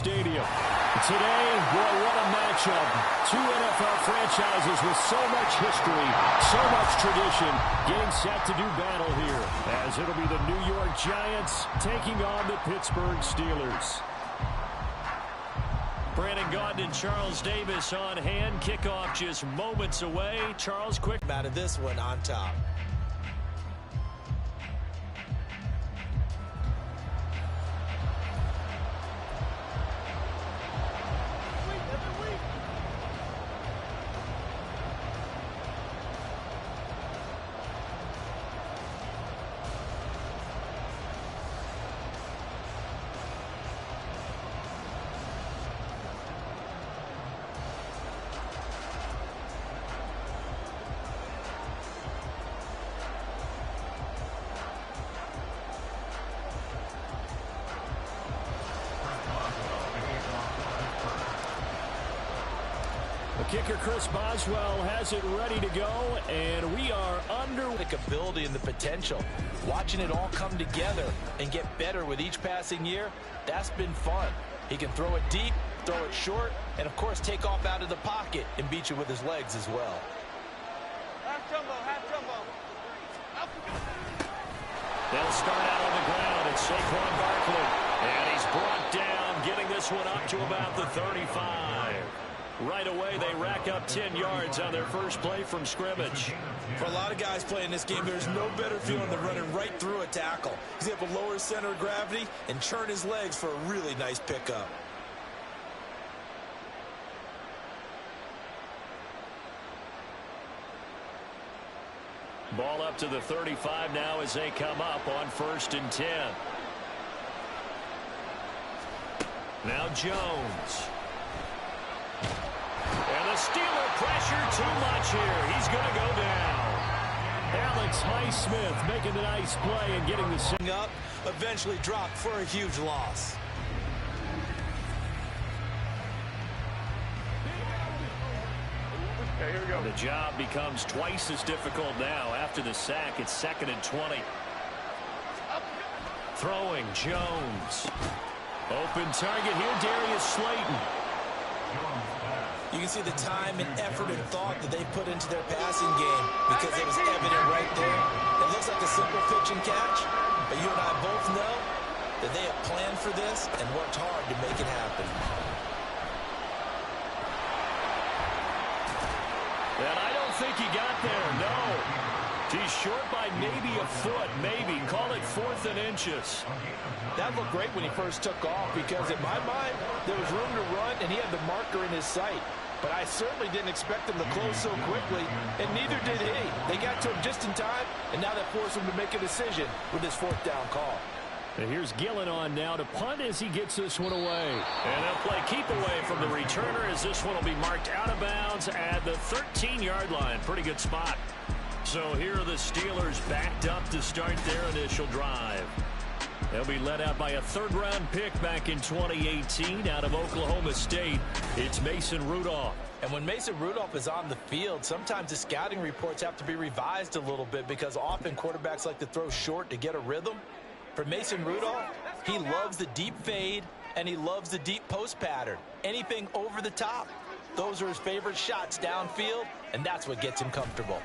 Stadium. Today, boy, what a matchup. Two NFL franchises with so much history, so much tradition, getting set to do battle here, as it'll be the New York Giants taking on the Pittsburgh Steelers. Brandon Gaudin and Charles Davis on hand. Kickoff just moments away. Charles, quick out of this one on top. Kicker Chris Boswell has it ready to go, and we are under ability and the potential. Watching it all come together and get better with each passing year, that's been fun. He can throw it deep, throw it short, and of course take off out of the pocket and beat you with his legs as well. Half jumbo, half jumbo. They'll start out on the ground. It's Saquon Barkley, and he's brought down, getting this one up to about the 35. Right away, they rack up 10 yards on their first play from scrimmage. For a lot of guys playing this game, there's no better feeling than running right through a tackle. He's able to lower his center of gravity and churn his legs for a really nice pickup. Ball up to the 35 now as they come up on 1st and 10. Now Jones. And the Steeler pressure too much here. He's going to go down. Alex Highsmith making a nice play and getting the set up, eventually dropped for a huge loss. Okay, here we go. The job becomes twice as difficult now after the sack. It's 2nd and 20. Throwing Jones. Open target here, Darius Slayton. You can see the time and effort and thought that they put into their passing game because it was evident right there. It looks like a simple pitch and catch, but you and I both know that they have planned for this and worked hard to make it happen. And I don't think he got there, no. He's short by maybe a foot, maybe. Call it 4th and inches. That looked great when he first took off because in my mind, there was room to run and he had the marker in his sight. But I certainly didn't expect him to close so quickly, and neither did he. They got to him just in time, and now that forced him to make a decision with his 4th down call. And here's Gillen on now to punt as he gets this one away. And they'll play keep away from the returner as this one will be marked out of bounds at the 13-yard line. Pretty good spot. So here are the Steelers backed up to start their initial drive. They'll be led out by a 3rd-round pick back in 2018 out of Oklahoma State. It's Mason Rudolph. And when Mason Rudolph is on the field, sometimes the scouting reports have to be revised a little bit because often quarterbacks like to throw short to get a rhythm. For Mason Rudolph, he loves the deep fade and he loves the deep post pattern. Anything over the top, those are his favorite shots downfield, and that's what gets him comfortable.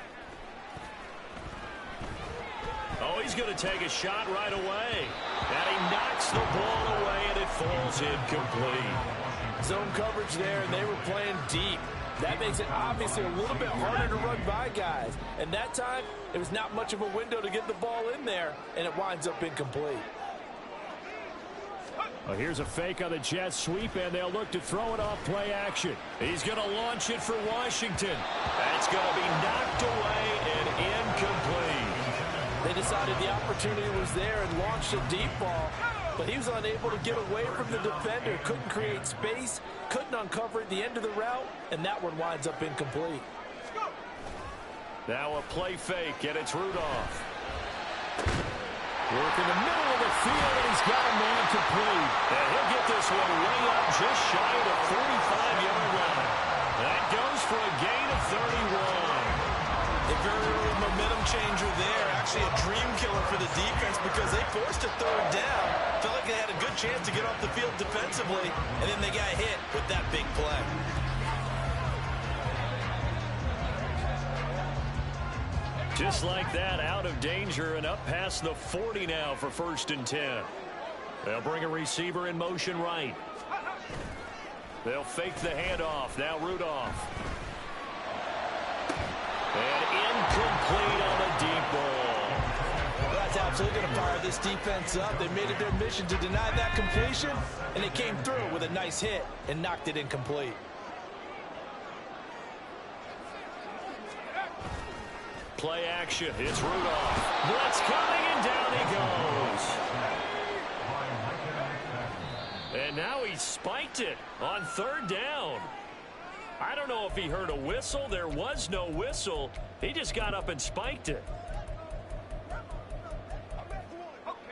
Oh, he's going to take a shot right away. And he knocks the ball away, and it falls incomplete. Zone coverage there, and they were playing deep. That makes it obviously a little bit harder to run by guys. And that time, it was not much of a window to get the ball in there, and it winds up incomplete. Well, here's a fake on the jet sweep, and they'll look to throw it off play action. He's going to launch it for Washington. That's going to be knocked away and incomplete. They decided the opportunity was there and launched a deep ball, but he was unable to get away from the defender, couldn't create space, couldn't uncover at the end of the route, and that one winds up incomplete. Now a play fake, and it's Rudolph. Work in the middle of the field, and he's got a man complete. And he'll get this one way up just shy of the 45-yard line. That goes for a gain of 31. If very early momentum changer there. Actually a dream killer for the defense because they forced a third down. Felt like they had a good chance to get off the field defensively, and then they got hit with that big play. Just like that, out of danger and up past the 40 now for 1st and 10. They'll bring a receiver in motion right. They'll fake the handoff. Now Rudolph. And incomplete on a deep ball. Well, that's absolutely going to fire this defense up. They made it their mission to deny that completion, and they came through with a nice hit and knocked it incomplete. Play action. It's Rudolph. Blitz coming, and down he goes. And now he spiked it on 3rd down. I don't know if he heard a whistle. There was no whistle. He just got up and spiked it.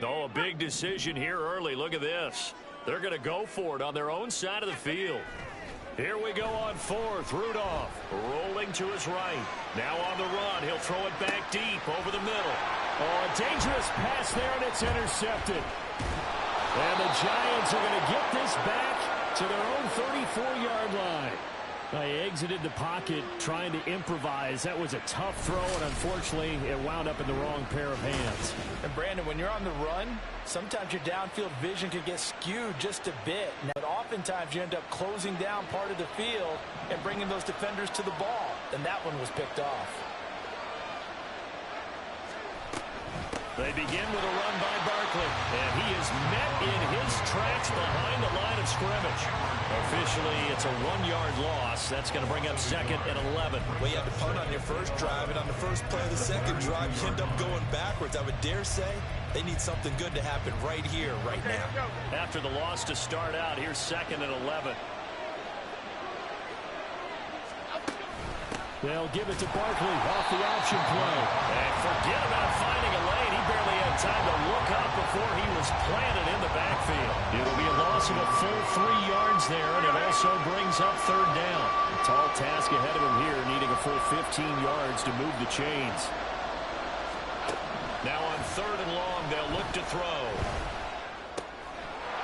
Oh, a big decision here early. Look at this. They're going to go for it on their own side of the field. Here we go on 4th. Rudolph rolling to his right. Now on the run. He'll throw it back deep over the middle. Oh, a dangerous pass there, and it's intercepted. And the Giants are going to get this back to their own 34-yard line. They exited the pocket trying to improvise. That was a tough throw, and unfortunately, it wound up in the wrong pair of hands. And Brandon, when you're on the run, sometimes your downfield vision can get skewed just a bit. But oftentimes, you end up closing down part of the field and bringing those defenders to the ball. And that one was picked off. They begin with a run by Barkley, and he is met in his tracks behind the line of scrimmage. Officially, it's a 1-yard loss. That's going to bring up 2nd and 11. Well, you had to punt on your first drive, and on the first play of the second drive, you end up going backwards. I would dare say they need something good to happen right here, right now. After the loss to start out, here's 2nd and 11. They'll give it to Barkley off the option play. And forget about finding a lane. He barely had time to look up before he was planted in the backfield. It'll be a loss of a full 3 yards there, and it also brings up 3rd down. A tall task ahead of him here, needing a full 15 yards to move the chains. Now on 3rd and long, they'll look to throw.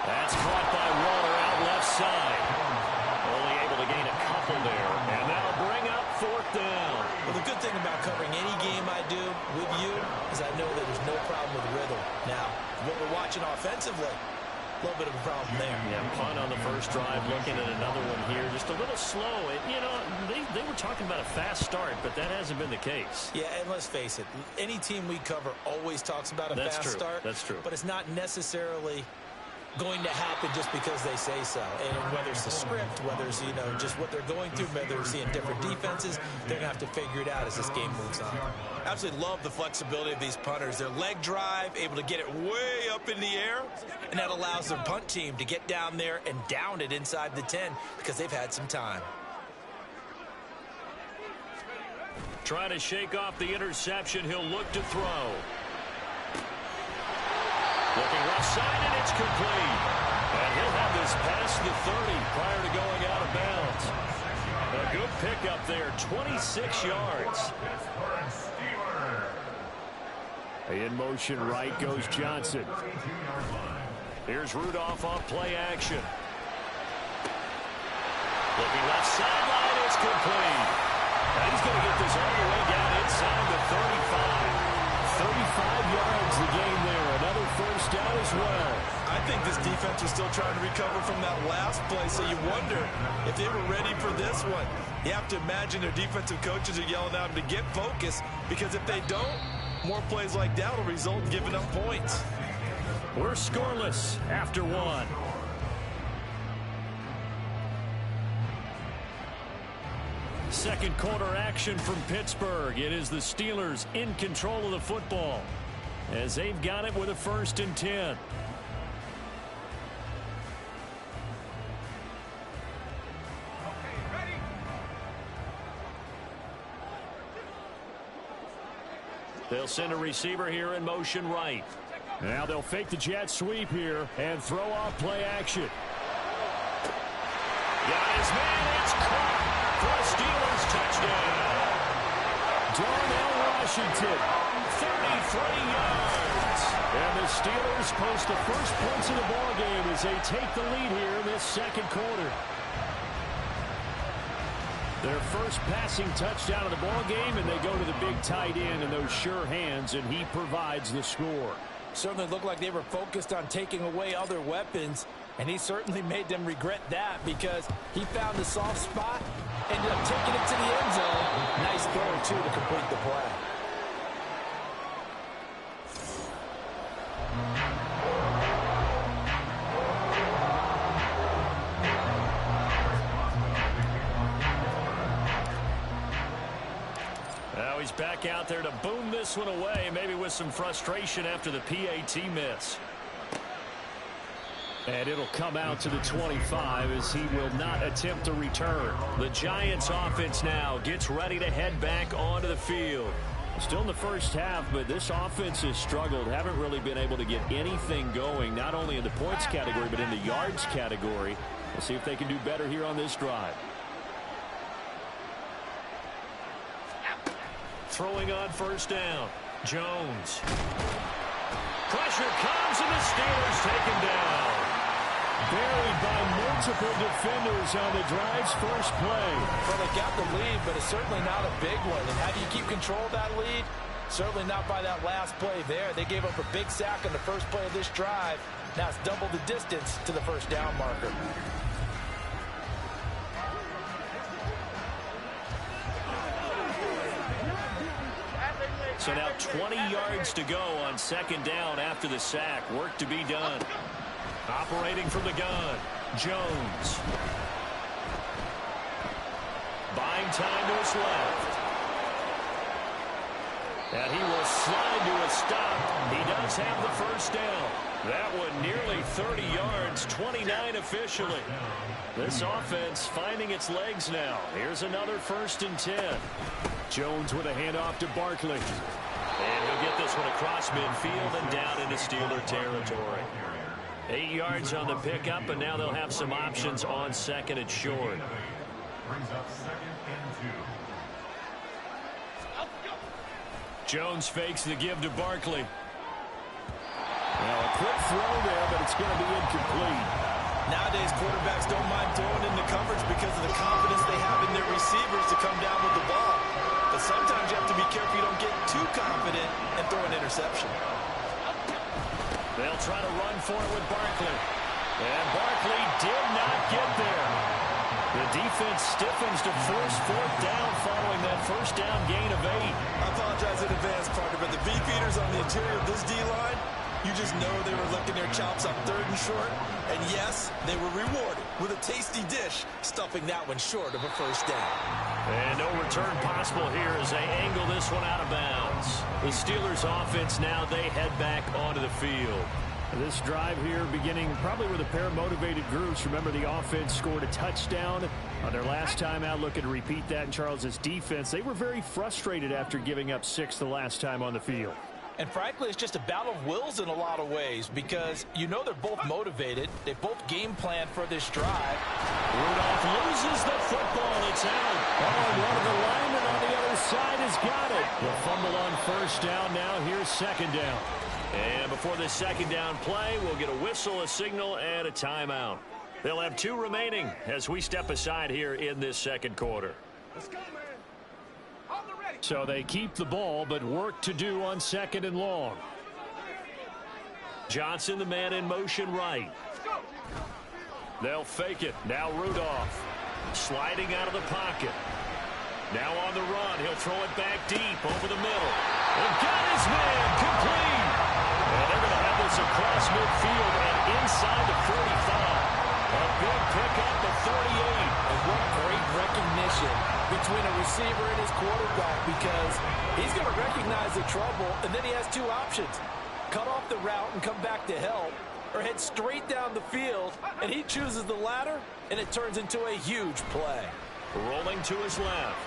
That's caught by Waller out left side. Only able to gain a couple there, and that'll bring up 4th down. Well, the good thing about covering any game I do with you is I know that there's no problem with rhythm. Now, what we're watching offensively, a little bit of a problem there. Yeah, punt on the first drive, looking at another one here. Just a little slow. You know, they were talking about a fast start, but that hasn't been the case. Yeah, and let's face it, any team we cover always talks about a fast start. That's true. But it's not necessarily going to happen just because they say so. And whether it's the script, whether it's, you know, just what they're going through, whether they're seeing different defenses, they're going to have to figure it out as this game moves on. Absolutely love the flexibility of these punters. Their leg drive, able to get it way up in the air, and that allows their punt team to get down there and down it inside the 10 because they've had some time. Trying to shake off the interception. He'll look to throw. Looking left side, and it's complete. And he'll have this past the 30 prior to going out of bounds. A good pickup there, 26 yards. In motion right goes Johnson. Here's Rudolph off play action. Looking left sideline, it's complete. And he's going to get this all the way down inside the 35. 35 yards the game there. Another first down as well. I think this defense was still trying to recover from that last play, so you wonder if they were ready for this one. You have to imagine their defensive coaches are yelling at them to get focused, because if they don't, more plays like that will result in giving up points. We're scoreless after 1. Second quarter action from Pittsburgh. It is the Steelers in control of the football as they've got it with a 1st and 10. They'll send a receiver here in motion right. Now they'll fake the jet sweep here and throw off play action. Got his man. It's caught for a Steelers touchdown. Darnell Washington. 33 yards. And the Steelers post the first points of the ballgame as they take the lead here in this second quarter. Their first passing touchdown of the ballgame, and they go to the big tight end in those sure hands, and he provides the score. Certainly looked like they were focused on taking away other weapons, and he certainly made them regret that because he found the soft spot, ended up taking it to the end zone. Nice throw, too, to complete the play. Now he's back out there to boom this one away, maybe with some frustration after the PAT miss. And it'll come out to the 25 as he will not attempt to return. The Giants offense now gets ready to head back onto the field. Still in the first half, but this offense has struggled. Haven't really been able to get anything going, not only in the points category, but in the yards category. We'll see if they can do better here on this drive. Throwing on first down. Jones. Pressure comes, and the Steelers take him down. Buried by multiple defenders on the drive's first play. Well, they got the lead, but it's certainly not a big one. And how do you keep control of that lead? Certainly not by that last play there. They gave up a big sack on the first play of this drive. Now it's double the distance to the first down marker. So now 20 yards to go on second down after the sack. Work to be done. Operating from the gun, Jones. Buying time to his left. And he will slide to a stop. He does have the first down. That one nearly 30 yards, 29 officially. This offense finding its legs now. Here's another 1st and 10. Jones with a handoff to Barkley. And he'll get this one across midfield and down into Steeler territory. 8 yards on the pickup, and now they'll have some options on second and short. Brings up 2nd and 2. Jones fakes the give to Barkley. Now a quick throw there, but it's going to be incomplete. Nowadays, quarterbacks don't mind throwing into coverage because of the confidence they have in their receivers to come down with the ball. But sometimes you have to be careful you don't get too confident and throw an interception. They'll try to run for it with Barkley. And Barkley did not get there. The defense stiffens to force 4th down following that first down gain of 8. I apologize in advance, partner, but the beefeaters on the interior of this D-line, you just know they were licking their chops on 3rd and short. And yes, they were rewarded with a tasty dish, stuffing that one short of a first down. And no return possible here as they angle this one out of bounds. The Steelers offense now, they head back onto the field. This drive here beginning probably with a pair of motivated groups. Remember, the offense scored a touchdown on their last time out. Looking to repeat that in Charles's defense. They were very frustrated after giving up 6 the last time on the field. And frankly, it's just a battle of wills in a lot of ways because you know they're both motivated. They both game planned for this drive. Rudolph loses the football. It's out. Oh, one of the linemen on the other side has got it. The fumble on first down. Now here's second down. And before this second down play, we'll get a whistle, a signal, and a timeout. They'll have 2 remaining as we step aside here in this second quarter. Let's go, man. So they keep the ball, but work to do on second and long. Johnson, the man in motion right. They'll fake it. Now Rudolph sliding out of the pocket. Now on the run. He'll throw it back deep over the middle. And got his man complete. And they're going to have this across midfield and inside the 45. A big pickup at 38. And what great recognition between a receiver and his quarterback because he's going to recognize the trouble, and then he has 2 options. Cut off the route and come back to help, or head straight down the field, and he chooses the latter, and it turns into a huge play. Rolling to his left.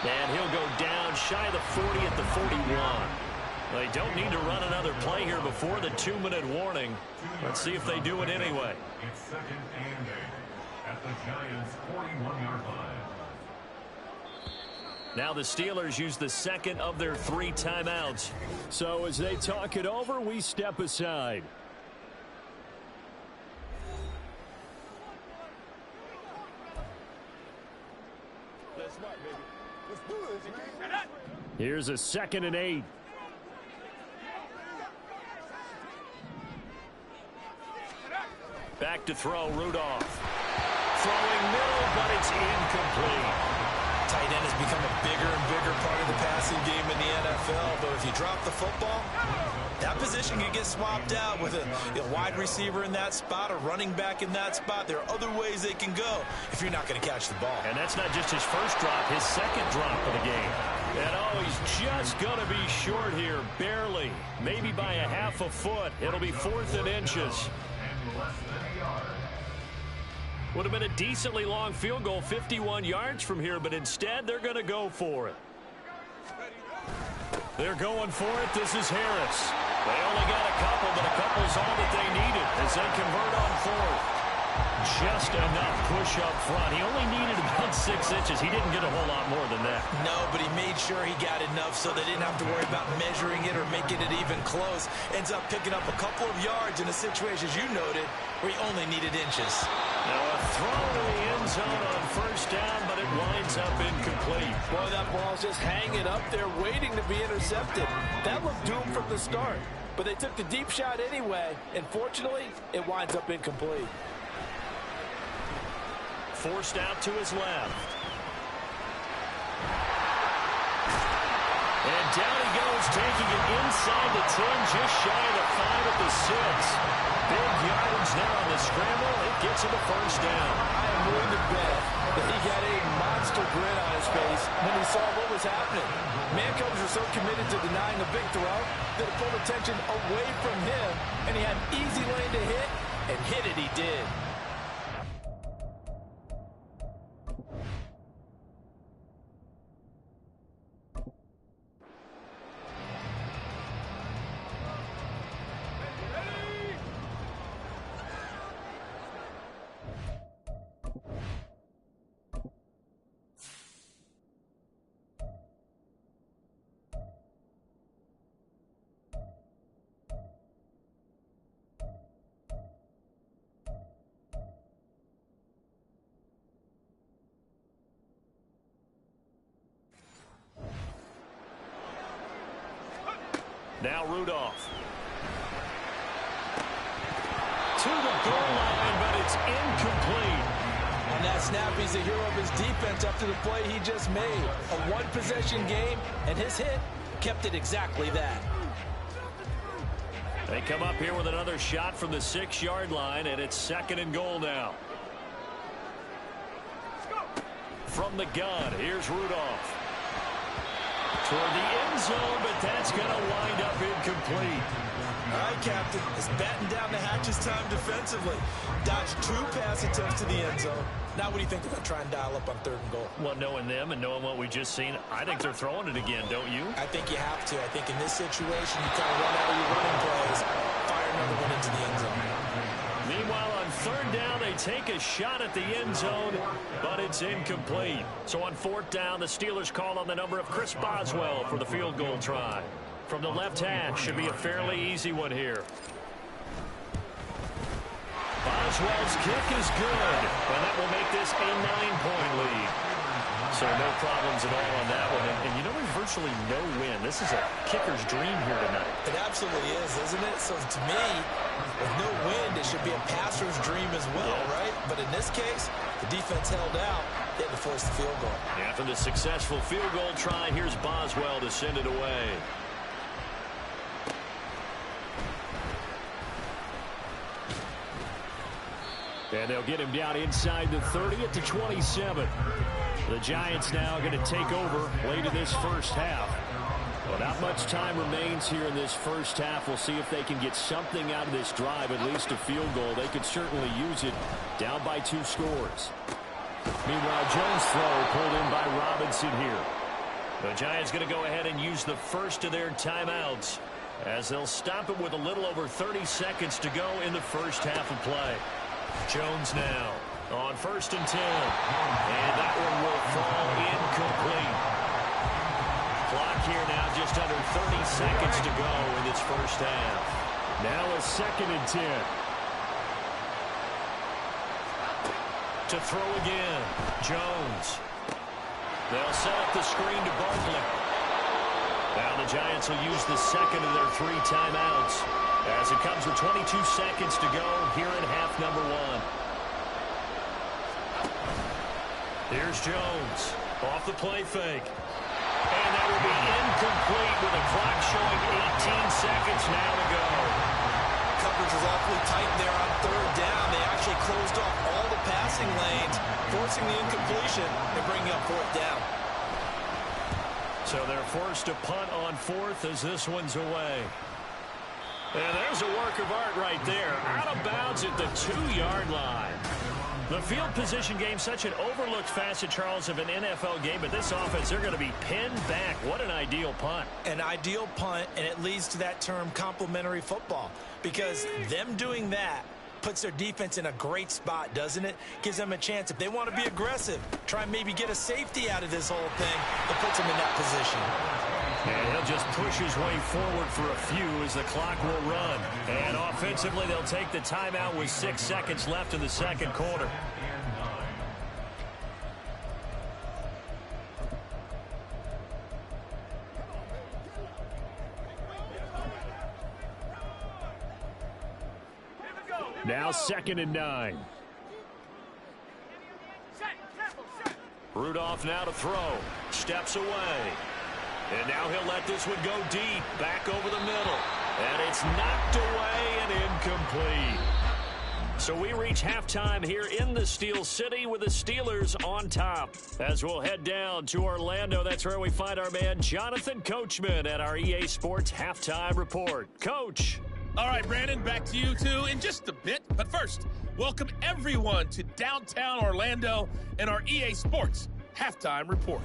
And he'll go down shy of the 40 at the 41. They don't need to run another play here before the 2-minute warning. Let's see if they do it anyway. It's 2nd and 8 at the Giants' 41-yard line. Now the Steelers use the second of their 3 timeouts. So as they talk it over, we step aside. Here's a 2nd and 8. Back to throw, Rudolph. Throwing middle, but it's incomplete. Tight end has become a bigger and bigger part of the passing game in the NFL, but if you drop the football, that position can get swapped out with a wide receiver in that spot, a running back in that spot. There are other ways they can go if you're not going to catch the ball. And that's not just his first drop, his second drop of the game. And oh, he's just going to be short here, barely. Maybe by a half a foot. It'll be 4th and inches. Would have been a decently long field goal, 51 yards from here, but instead they're going to go for it. They're going for it. This is Harris. They only got a couple, but a couple's all that they needed as they convert on 4th. Just enough push up front. He only needed about 6 inches. He didn't get a whole lot more than that. No, but he made sure he got enough so they didn't have to worry about measuring it or making it even close. Ends up picking up a couple of yards in a situation, as you noted, where he only needed inches. Now a throw to the end zone on 1st down, but it winds up incomplete. Boy, that ball's just hanging up there waiting to be intercepted. That looked doomed from the start, but they took the deep shot anyway, and fortunately, it winds up incomplete. Forced out to his left. And down he goes, taking it inside the 10, just shy of the 5 at the 6. Big yardage now on the scramble. It gets him a 1st down. I am willing to bet that he got a monster grin on his face when he saw what was happening. Man-coverage were so committed to denying a big throw that it pulled attention away from him, and he had easy lane to hit, and hit it he did. Now Rudolph. To the goal line, but it's incomplete. On that snap, he's a hero of his defense after the play he just made. A one-possession game, and his hit kept it exactly that. They come up here with another shot from the 6-yard line, and it's 2nd and goal now. From the gun, here's Rudolph. Toward the end zone, but that's going to wind up incomplete. All right, Captain. It's batting down the hatches time defensively. Dodged 2 pass attempts to the end zone. Now what do you think they're going to try and dial up on 3rd and goal? Well, knowing them and knowing what we just seen, I think they're throwing it again, don't you? I think you have to. I think in this situation, you kind of run out of your running plays, fire another one into the end zone. Meanwhile, on 3rd down, they take a shot at the end zone, but it's incomplete. So on 4th down, the Steelers call on the number of Chris Boswell for the field goal try. From the left hash, should be a fairly easy one here. Boswell's kick is good, and that will make this a 9-point lead. So no problems at all on that one. And you know, there's virtually no win. This is a kicker's dream here tonight. It absolutely is, isn't it? So to me, with no wind, it should be a passer's dream as well, right? But in this case, the defense held out. They had to force the field goal. After the successful field goal try, here's Boswell to send it away. And they'll get him down inside the 30 at the 27. The Giants now going to take over late in this first half. Well, not much time remains here in this first half. We'll see if they can get something out of this drive, at least a field goal. They could certainly use it down by 2 scores. Meanwhile, Jones' throw pulled in by Robinson here. The Giants going to go ahead and use the first of their timeouts as they'll stop it with a little over 30 seconds to go in the first half of play. Jones now on 1st and 10. And that one will fall incomplete. Clock here now, just under 30 seconds to go in this first half. Now a 2nd and 10. To throw again, Jones. They'll set up the screen to Barkley. Now the Giants will use the second of their 3 timeouts as it comes with 22 seconds to go here in half number 1. Here's Jones off the play fake. And that will be incomplete with the clock showing 18 seconds now to go. Coverage was awfully tight there on 3rd down. They actually closed off all the passing lanes, forcing the incompletion and bringing up 4th down. So they're forced to punt on 4th as this one's away. And there's a work of art right there. Out of bounds at the 2-yard line. The field position game, such an overlooked facet, Charles, of an NFL game. But this offense, they're going to be pinned back. What an ideal punt. An ideal punt, and it leads to that term complementary football. Because them doing that puts their defense in a great spot, doesn't it? Gives them a chance. If they want to be aggressive, try and maybe get a safety out of this whole thing, it puts them in that position. And he'll just push his way forward for a few as the clock will run. And offensively, they'll take the timeout with 6 seconds left in the second quarter. Now 2nd and 9. Rudolph now to throw. Steps away. And now he'll let this one go deep. Back over the middle. And it's knocked away and incomplete. So we reach halftime here in the Steel City with the Steelers on top. As we'll head down to Orlando, that's where we find our man Jonathan Coachman at our EA Sports Halftime Report. Coach. All right, Brandon, back to you two in just a bit. But first, welcome everyone to downtown Orlando and our EA Sports Halftime Report.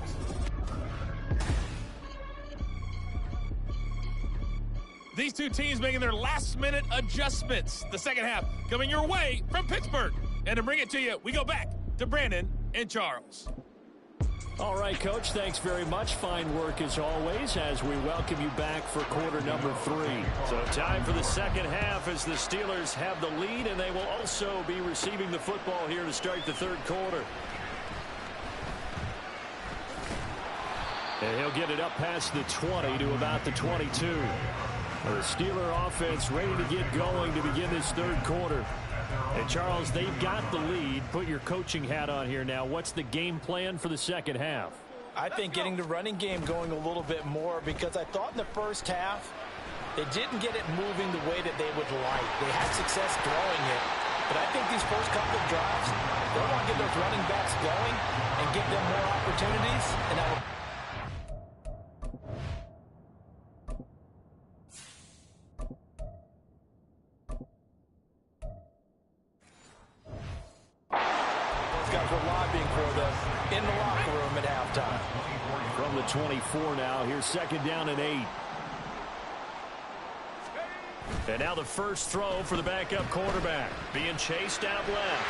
These two teams making their last-minute adjustments. The second half coming your way from Pittsburgh. And to bring it to you, we go back to Brandon and Charles. All right, Coach, thanks very much. Fine work as always as we welcome you back for quarter number 3. So time for the second half as the Steelers have the lead, and they will also be receiving the football here to start the third quarter. And he'll get it up past the 20 to about the 22. The Steeler offense ready to get going to begin this third quarter. And, Charles, they've got the lead. Put your coaching hat on here now. What's the game plan for the second half? I think getting the running game going a little bit more because I thought in the first half they didn't get it moving the way that they would like. They had success throwing it. But I think these first couple of drives, they want to get those running backs going and give them more opportunities. And I would in the locker room at halftime. From the 24 now, here's 2nd down and 8. And now the first throw for the backup quarterback. Being chased out left.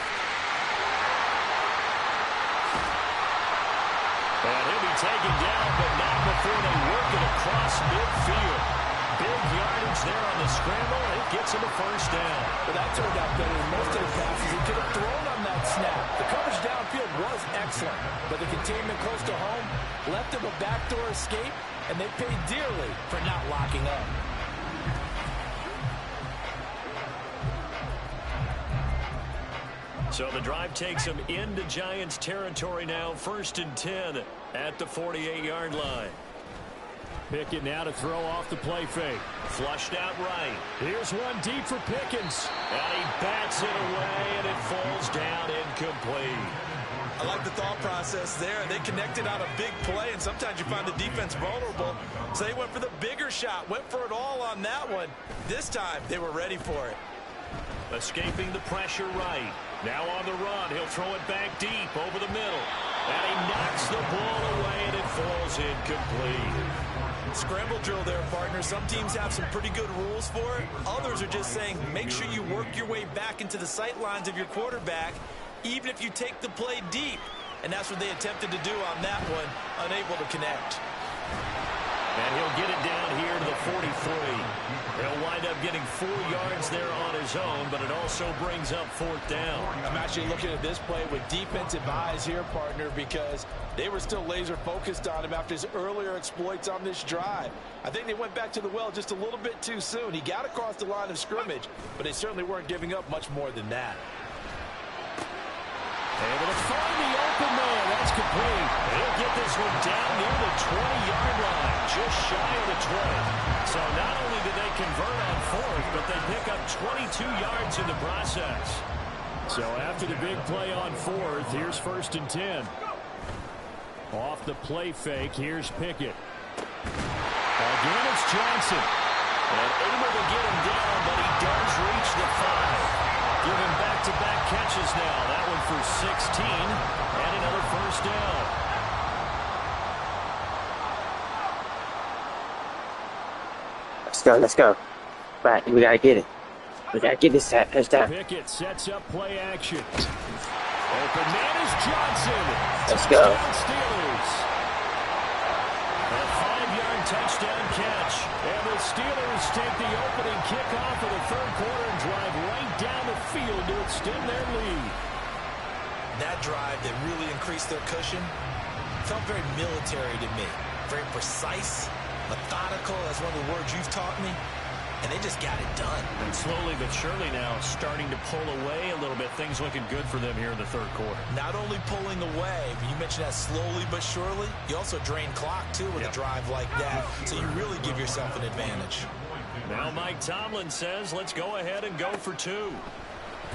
And he'll be taken down, but not before they work it across midfield. Big yardage there on the scramble. It gets him a first down. But that turned out better than most of the passes he could have thrown on that snap. The coverage downfield was excellent, but the containment close to home left him a backdoor escape, and they paid dearly for not locking up. So the drive takes him into Giants territory now. 1st and 10 at the 48-yard line. Pickett now to throw off the play fake. Flushed out right. Here's one deep for Pickens. And he bats it away, and it falls down incomplete. I like the thought process there. They connected on a big play, and sometimes you find the defense vulnerable. So they went for the bigger shot, went for it all on that one. This time, they were ready for it. Escaping the pressure right. Now on the run, he'll throw it back deep over the middle. And he knocks the ball away, and it falls incomplete. Scramble drill there, partner. Some teams have some pretty good rules for it. Others are just saying make sure you work your way back into the sight lines of your quarterback, even if you take the play deep. And that's what they attempted to do on that one, unable to connect. And he'll get it down here to the 43. He'll wind up getting 4 yards there on his own, but it also brings up 4th down. I'm actually looking at this play with defensive eyes here, partner, because they were still laser focused on him after his earlier exploits on this drive. I think they went back to the well just a little bit too soon. He got across the line of scrimmage, but they certainly weren't giving up much more than that. Able to find the open man. That's complete. He'll get this one down near the 20-yard line, just shy of the 20. So not only did they convert on 4th, but they pick up 22 yards in the process. So after the big play on 4th, here's 1st and 10. Off the play fake, here's Pickett. Again, it's Johnson. And able to get him down, but he does reach the 5. Giving back-to-back catches now. That one for 16 and another 1st down. Let's go. Right, we gotta get it. We gotta get this touchdown. Pickett sets up play action. Open man is Johnson. Let's go. Steelers. A 5-yard touchdown catch. And the Steelers take the opening kickoff of the 3rd quarter and drive right down the field to extend their lead. That drive that really increased their cushion felt very military to me. Very precise, methodical. That's one of the words you've taught me. And they just got it done. And slowly but surely now starting to pull away a little bit. Things looking good for them here in the 3rd quarter. Not only pulling away, but you mentioned that slowly but surely. You also drain clock, too, with a drive like that. So you really give yourself an advantage. Now Mike Tomlin says, let's go ahead and go for 2.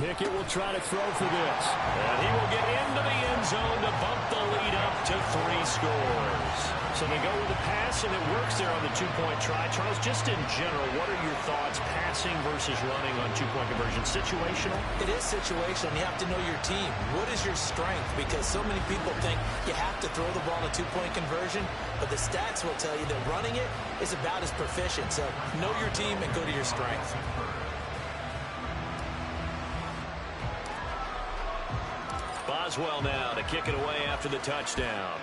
Pickett will try to throw for this. And he will get into the end zone to bump the lead up to 3 scores. So they go with a pass, and it works there on the 2-point try. Charles, just in general, what are your thoughts passing versus running on 2-point conversion? Situational? It is situational. You have to know your team. What is your strength? Because so many people think you have to throw the ball in a 2-point conversion, but the stats will tell you that running it is about as proficient. So know your team and go to your strength. Boswell now to kick it away after the touchdown.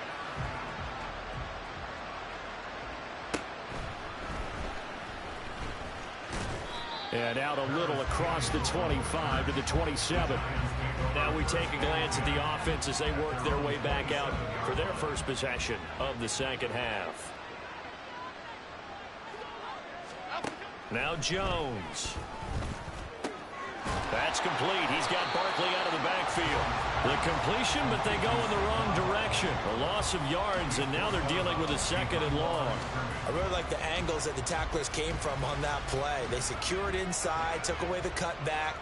And out a little across the 25 to the 27. Now we take a glance at the offense as they work their way back out for their first possession of the 2nd half. Now Jones. That's complete. He's got Barkley out of the backfield. The completion, but they go in the wrong direction. A loss of yards, and now they're dealing with a 2nd and long. I really like the angles that the tacklers came from on that play. They secured inside, took away the cutback.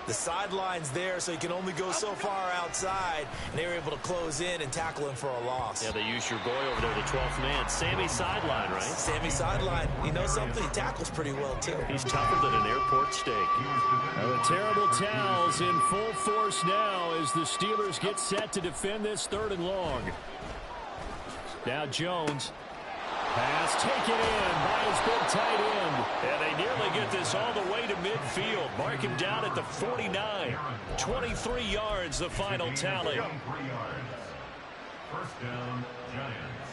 The sideline's there, so he can only go so far outside, and they were able to close in and tackle him for a loss. Yeah, they used your boy over there, the 12th man. Sammy Sideline, right? Sammy Sideline. You know something? He tackles pretty well, too. He's tougher than an airport steak. Now the terrible towels in full force now as the Steelers get set to defend this 3rd and long. Now Jones. Pass taken in by his big tight end. And they nearly get this all the way to midfield. Mark him down at the 49. 23 yards, the final tally. 3 yards. 1st down, Giants.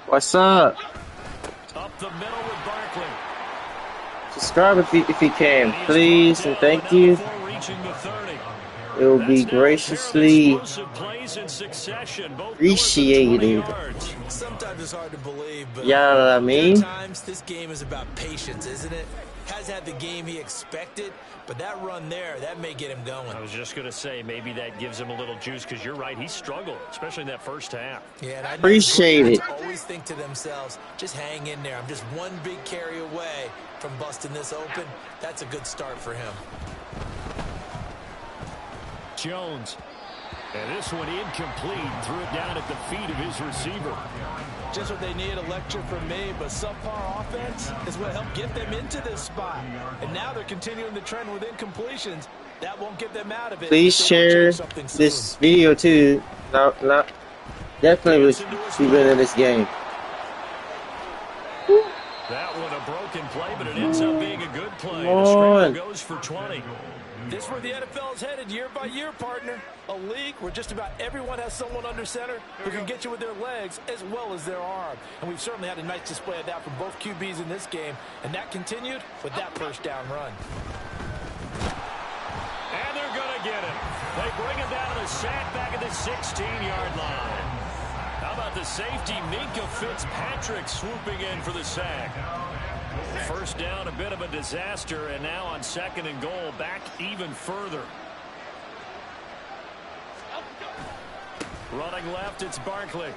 What's up? Up the middle with Barkley. Subscribe if you can, please, and thank you. It will be graciously appreciated. Sometimes it's hard to believe, but you know what I mean? sometimes this game is about patience, isn't it? Has had the game he expected, but that run there, that may get him going. I was just going to say, maybe that gives him a little juice, because you're right, he struggled, especially in that 1st half. Yeah, and I appreciate it. Always think to themselves, just hang in there. I'm just one big carry away from busting this open. That's a good start for him. Jones. And this one incomplete. Threw it down at the feet of his receiver. Just what they need, a lecture from me, but subpar offense is what helped get them into this spot. And now they're continuing the trend with incompletions. That won't get them out of it. Please share this video too. Definitely will be winning this game. That one a broken play, but it ends up being a good play. The scramble goes for 20. This is where the NFL is headed year by year, partner. A league where just about everyone has someone under center who can get you with their legs as well as their arm. And we've certainly had a nice display of that from both QBs in this game. And that continued with that first down run. And they're going to get him. They bring him down to the sack back at the 16-yard line. How about the safety, Minka Fitzpatrick, swooping in for the sack. First down, a bit of a disaster, and now on 2nd and goal, back even further. Running left, it's Barkley. And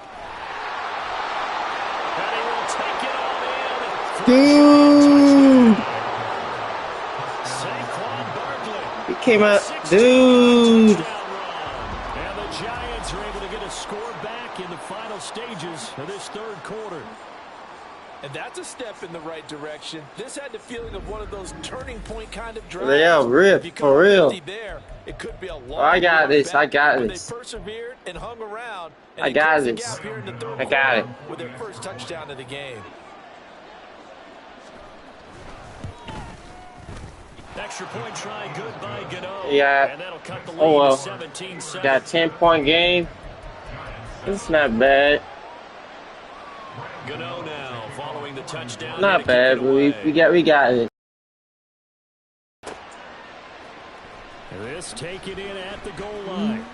he will take it all in. Dude! Saquon Barkley. He came out. Dude! And the Giants are able to get a score back in the final stages of this third quarter. And that's a step in the right direction. This had the feeling of one of those turning point kind of drives. Yeah, rip, for real. There, it could be a long I got this. I got this. They persevered and hung around. And I got this. I got it. With their first touchdown of the game. Extra point try, good by Gano. Yeah. And that'll cut the lead well. to 17-7. Got a 10-point game. It's not bad. Gano now following the touchdown. Not bad, but we got it. This taken in at the goal line.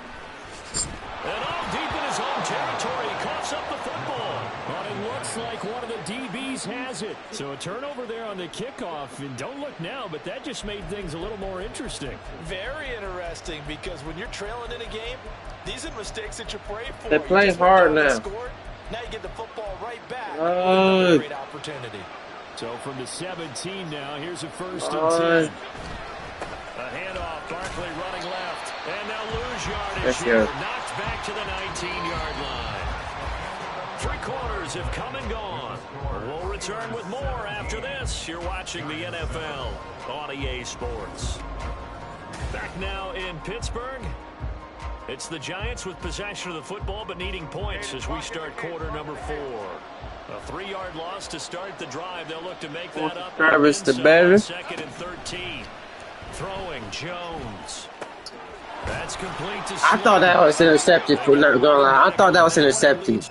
And all deep in his own territory, he coughs up the football. But it looks like one of the DBs has it. So a turnover there on the kickoff. And don't look now, but that just made things a little more interesting. Very interesting, because when you're trailing in a game, these are mistakes that you pray for. They're playing hard now. Now you get the football right back. Great opportunity. So from the 17 now, here's a 1st and 10. A handoff, Barkley running left. And now lose yardage here. Knocked back to the 19-yard line. 3 quarters have come and gone. We'll return with more after this. You're watching the NFL on EA Sports. Back now in Pittsburgh. It's the Giants with possession of the football but needing points as we start quarter number 4. A 3-yard loss to start the drive. They'll look to make that up. Travis the better. 2nd and 13. Throwing Jones. That's complete to I thought that was intercepted. For not going lie, I thought that was intercepted.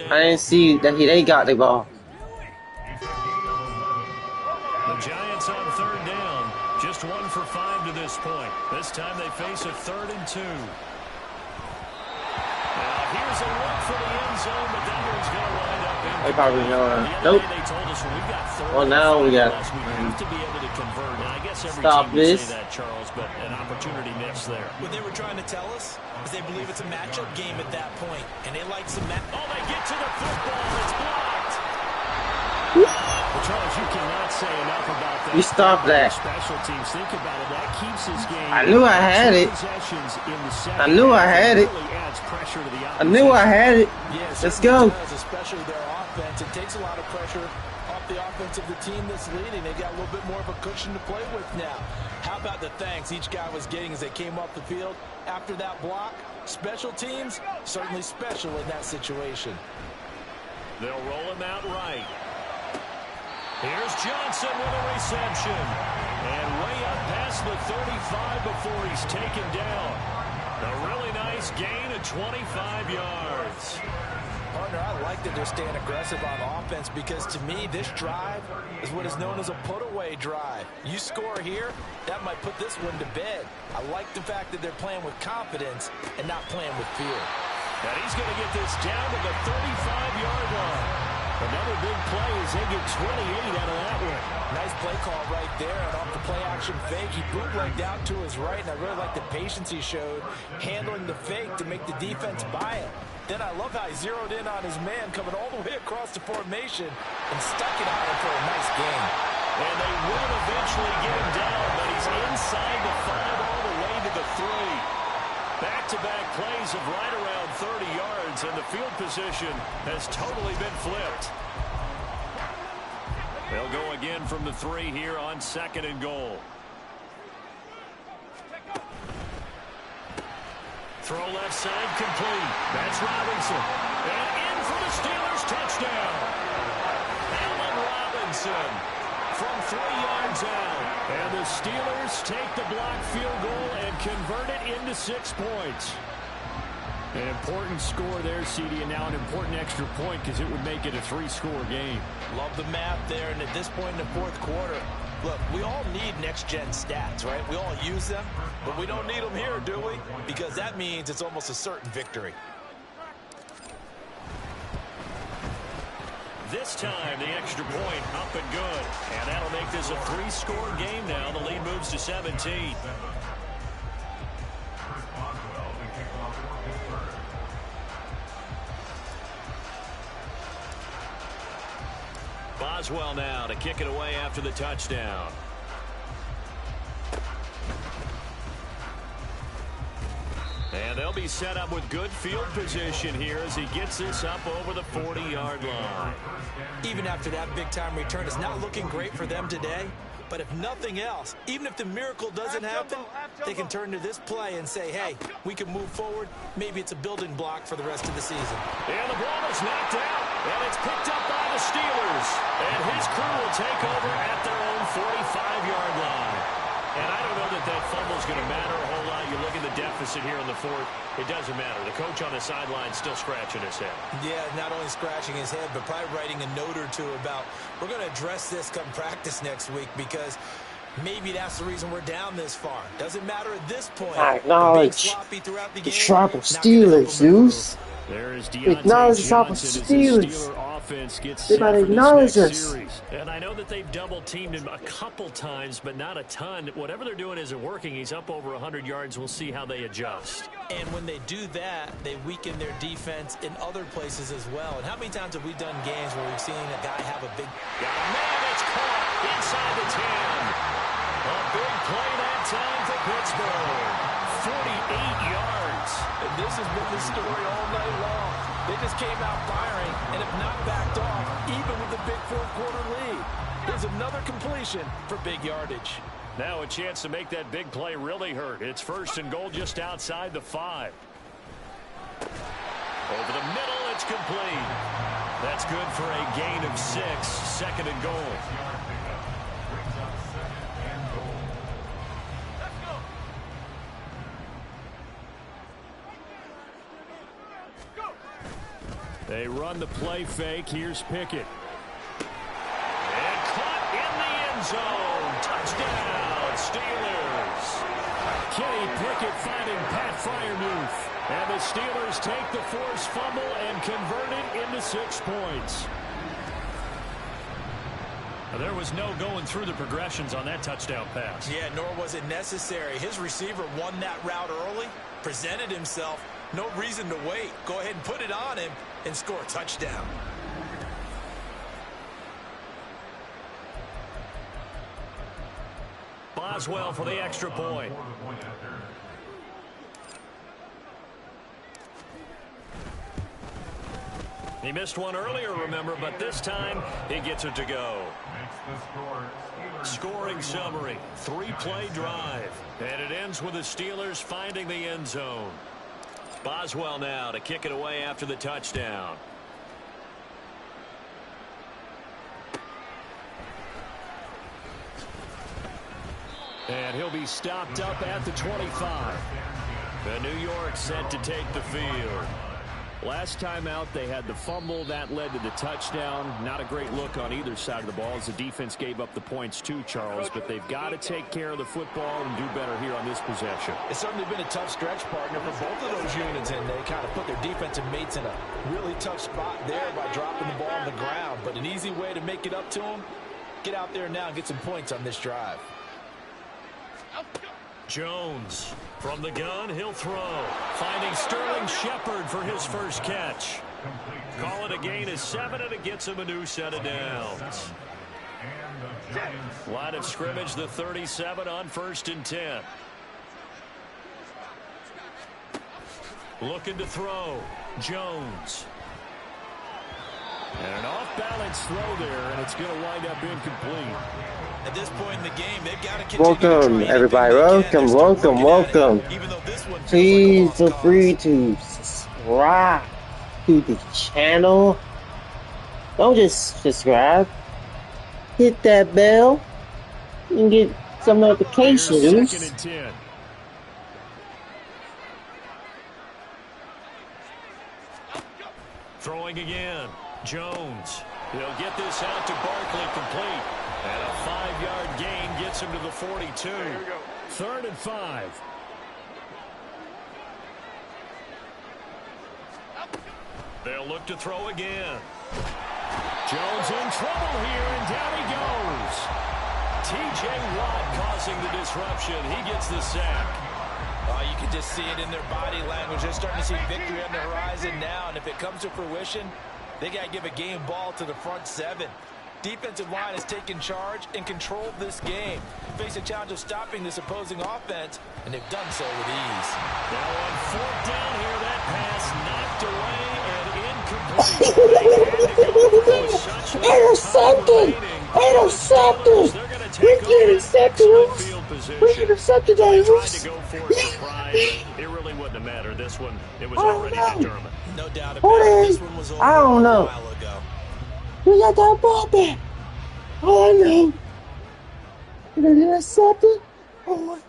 I didn't see that they got the ball. The Giants on 3rd down. Just 1 for 5 to this point. This time they face a 3rd and 2. Here's a look for the end zone, but that one's going to wind up in. They probably know. Nope. They told us when we got 3rd. Well, now we got. We have to be able to convert. Now, I guess every Stop team would this. say that, Charles, but an opportunity missed there. What they were trying to tell us is they believe it's a matchup game at that point, and they like some Oh, they get to the football. It's blocked. Well, Charles, you cannot say enough about that. You stop that. Special teams, think about it. That keeps this game. I knew I had it. I knew I had it. I knew I had it. Let's go. Especially their offense. It takes a lot of pressure off the offense of the team that's leading. They've got a little bit more of a cushion to play with now. How about the thanks each guy was getting as they came off the field after that block? Special teams, certainly special in that situation. They'll roll him out right. Here's Johnson with a reception. And way up past the 35 before he's taken down. A really nice gain of 25 yards. Partner, I like that they're staying aggressive on offense because to me, this drive is what is known as a put-away drive. You score here, that might put this one to bed. I like the fact that they're playing with confidence and not playing with fear. And he's going to get this down to the 35-yard line. Another big play as they get 28 out of that one. Nice play call right there, and off the play-action fake, he bootlegged out to his right, and I really like the patience he showed handling the fake to make the defense buy it. Then I love how he zeroed in on his man coming all the way across the formation and stuck it on him for a nice gain. And they will eventually get him down, but he's inside the 5 all the way to the 3. Back-to-back plays of right around 30 yards, and the field position has totally been flipped. They'll go again from the 3 here on 2nd and goal. Throw left side complete. That's Robinson. And in for the Steelers touchdown. Allen Robinson. from 3 yards out. And the Steelers take the block field goal and convert it into 6 points. An important score there, CD, and now an important extra point because it would make it a 3-score game. Love the math there, and at this point in the fourth quarter, look, we all need next-gen stats, right? We all use them, but we don't need them here, do we? Because that means it's almost a certain victory. This time, the extra point up and good. And that'll make this a 3-score game now. The lead moves to 17. Boswell now to kick it away after the touchdown. And they'll be set up with good field position here as he gets this up over the 40-yard line. Even after that big-time return, it's not looking great for them today. But if nothing else, even if the miracle doesn't happen, they can turn to this play and say, hey, we can move forward. Maybe it's a building block for the rest of the season. And the ball is knocked out, and it's picked up by the Steelers. And his crew will take over at their own 45-yard line. And I don't know that that fumble is going to matter a whole lot. You look at the deficit here in the fourth, it doesn't matter. The coach on the sideline still scratching his head. Yeah, not only scratching his head, but probably writing a note or two about, we're going to address this come practice next week because maybe that's the reason we're down this far. Doesn't matter at this point. I acknowledge the sharp Steelers, Zeus. There is acknowledge the sharp Steelers. They might acknowledge us. And I know that they've double-teamed him a couple times, but not a ton. Whatever they're doing isn't working. He's up over 100 yards. We'll see how they adjust. And when they do that, they weaken their defense in other places as well. And how many times have we done games where we've seen a guy have a big... Man, it's caught inside the 10. A big play that time for Pittsburgh. 48 yards. And this has been the story all night long. They just came out firing and have not backed off, even with the big fourth-quarter lead. There's another completion for big yardage. Now a chance to make that big play really hurt. It's 1st and goal just outside the 5. Over the middle, it's complete. That's good for a gain of 6, 2nd and goal. They run the play fake. Here's Pickett. And caught in the end zone. Touchdown, Steelers. Kenny Pickett finding Pat Freiermuth. And the Steelers take the forced fumble and convert it into 6 points. There was no going through the progressions on that touchdown pass. Yeah, nor was it necessary. His receiver won that route early, presented himself. No reason to wait. Go ahead and put it on him and score a touchdown. Boswell for the extra point. He missed one earlier, remember, but this time he gets it to go. Scoring summary, 3-play drive. And it ends with the Steelers finding the end zone. Boswell now to kick it away after the touchdown. And he'll be stopped up at the 25. The New York set to take the field. Last time out, they had the fumble. That led to the touchdown. Not a great look on either side of the ball as the defense gave up the points too, Charles. But they've got to take care of the football and do better here on this possession. It's certainly been a tough stretch, partner, for both of those units, and they kind of put their defensive mates in a really tough spot there by dropping the ball on the ground. But an easy way to make it up to them, get out there now and get some points on this drive. Jones from the gun, he'll throw. Finding Sterling Shepard for his first catch. Call it a gain of 7, and it gets him a new set of downs. Line of scrimmage, the 37 on 1st and 10. Looking to throw. Jones. And an off-balance throw there, and it's going to wind up incomplete. At this point in the game, they've got to continue welcome, everybody. Welcome. Please feel free to subscribe to the channel. Don't just subscribe. hit that bell and get some notifications. Here's 2nd and 10. Throwing again. Jones. He'll get this out to Barkley complete. And a 5-yard gain gets him to the 42. 3rd and 5. They'll look to throw again. Jones in trouble here, and down he goes. T.J. Watt causing the disruption. He gets the sack. Oh, you can just see it in their body language. They're starting to see victory on the horizon now, and if it comes to fruition, they got to give a game ball to the front 7. Defensive line has taken charge and controlled this game. Face a challenge of stopping this opposing offense, and they've done so with ease. Now on 4th down here, that pass knocked away and incomplete. Intercepted! Intercepted! We intercepted that. It really wouldn't have mattered. This one, it was already determined. No doubt about it. This one was over I don't know. a while ago. We got that ball back. Oh, I know. Did I intercept it? Oh.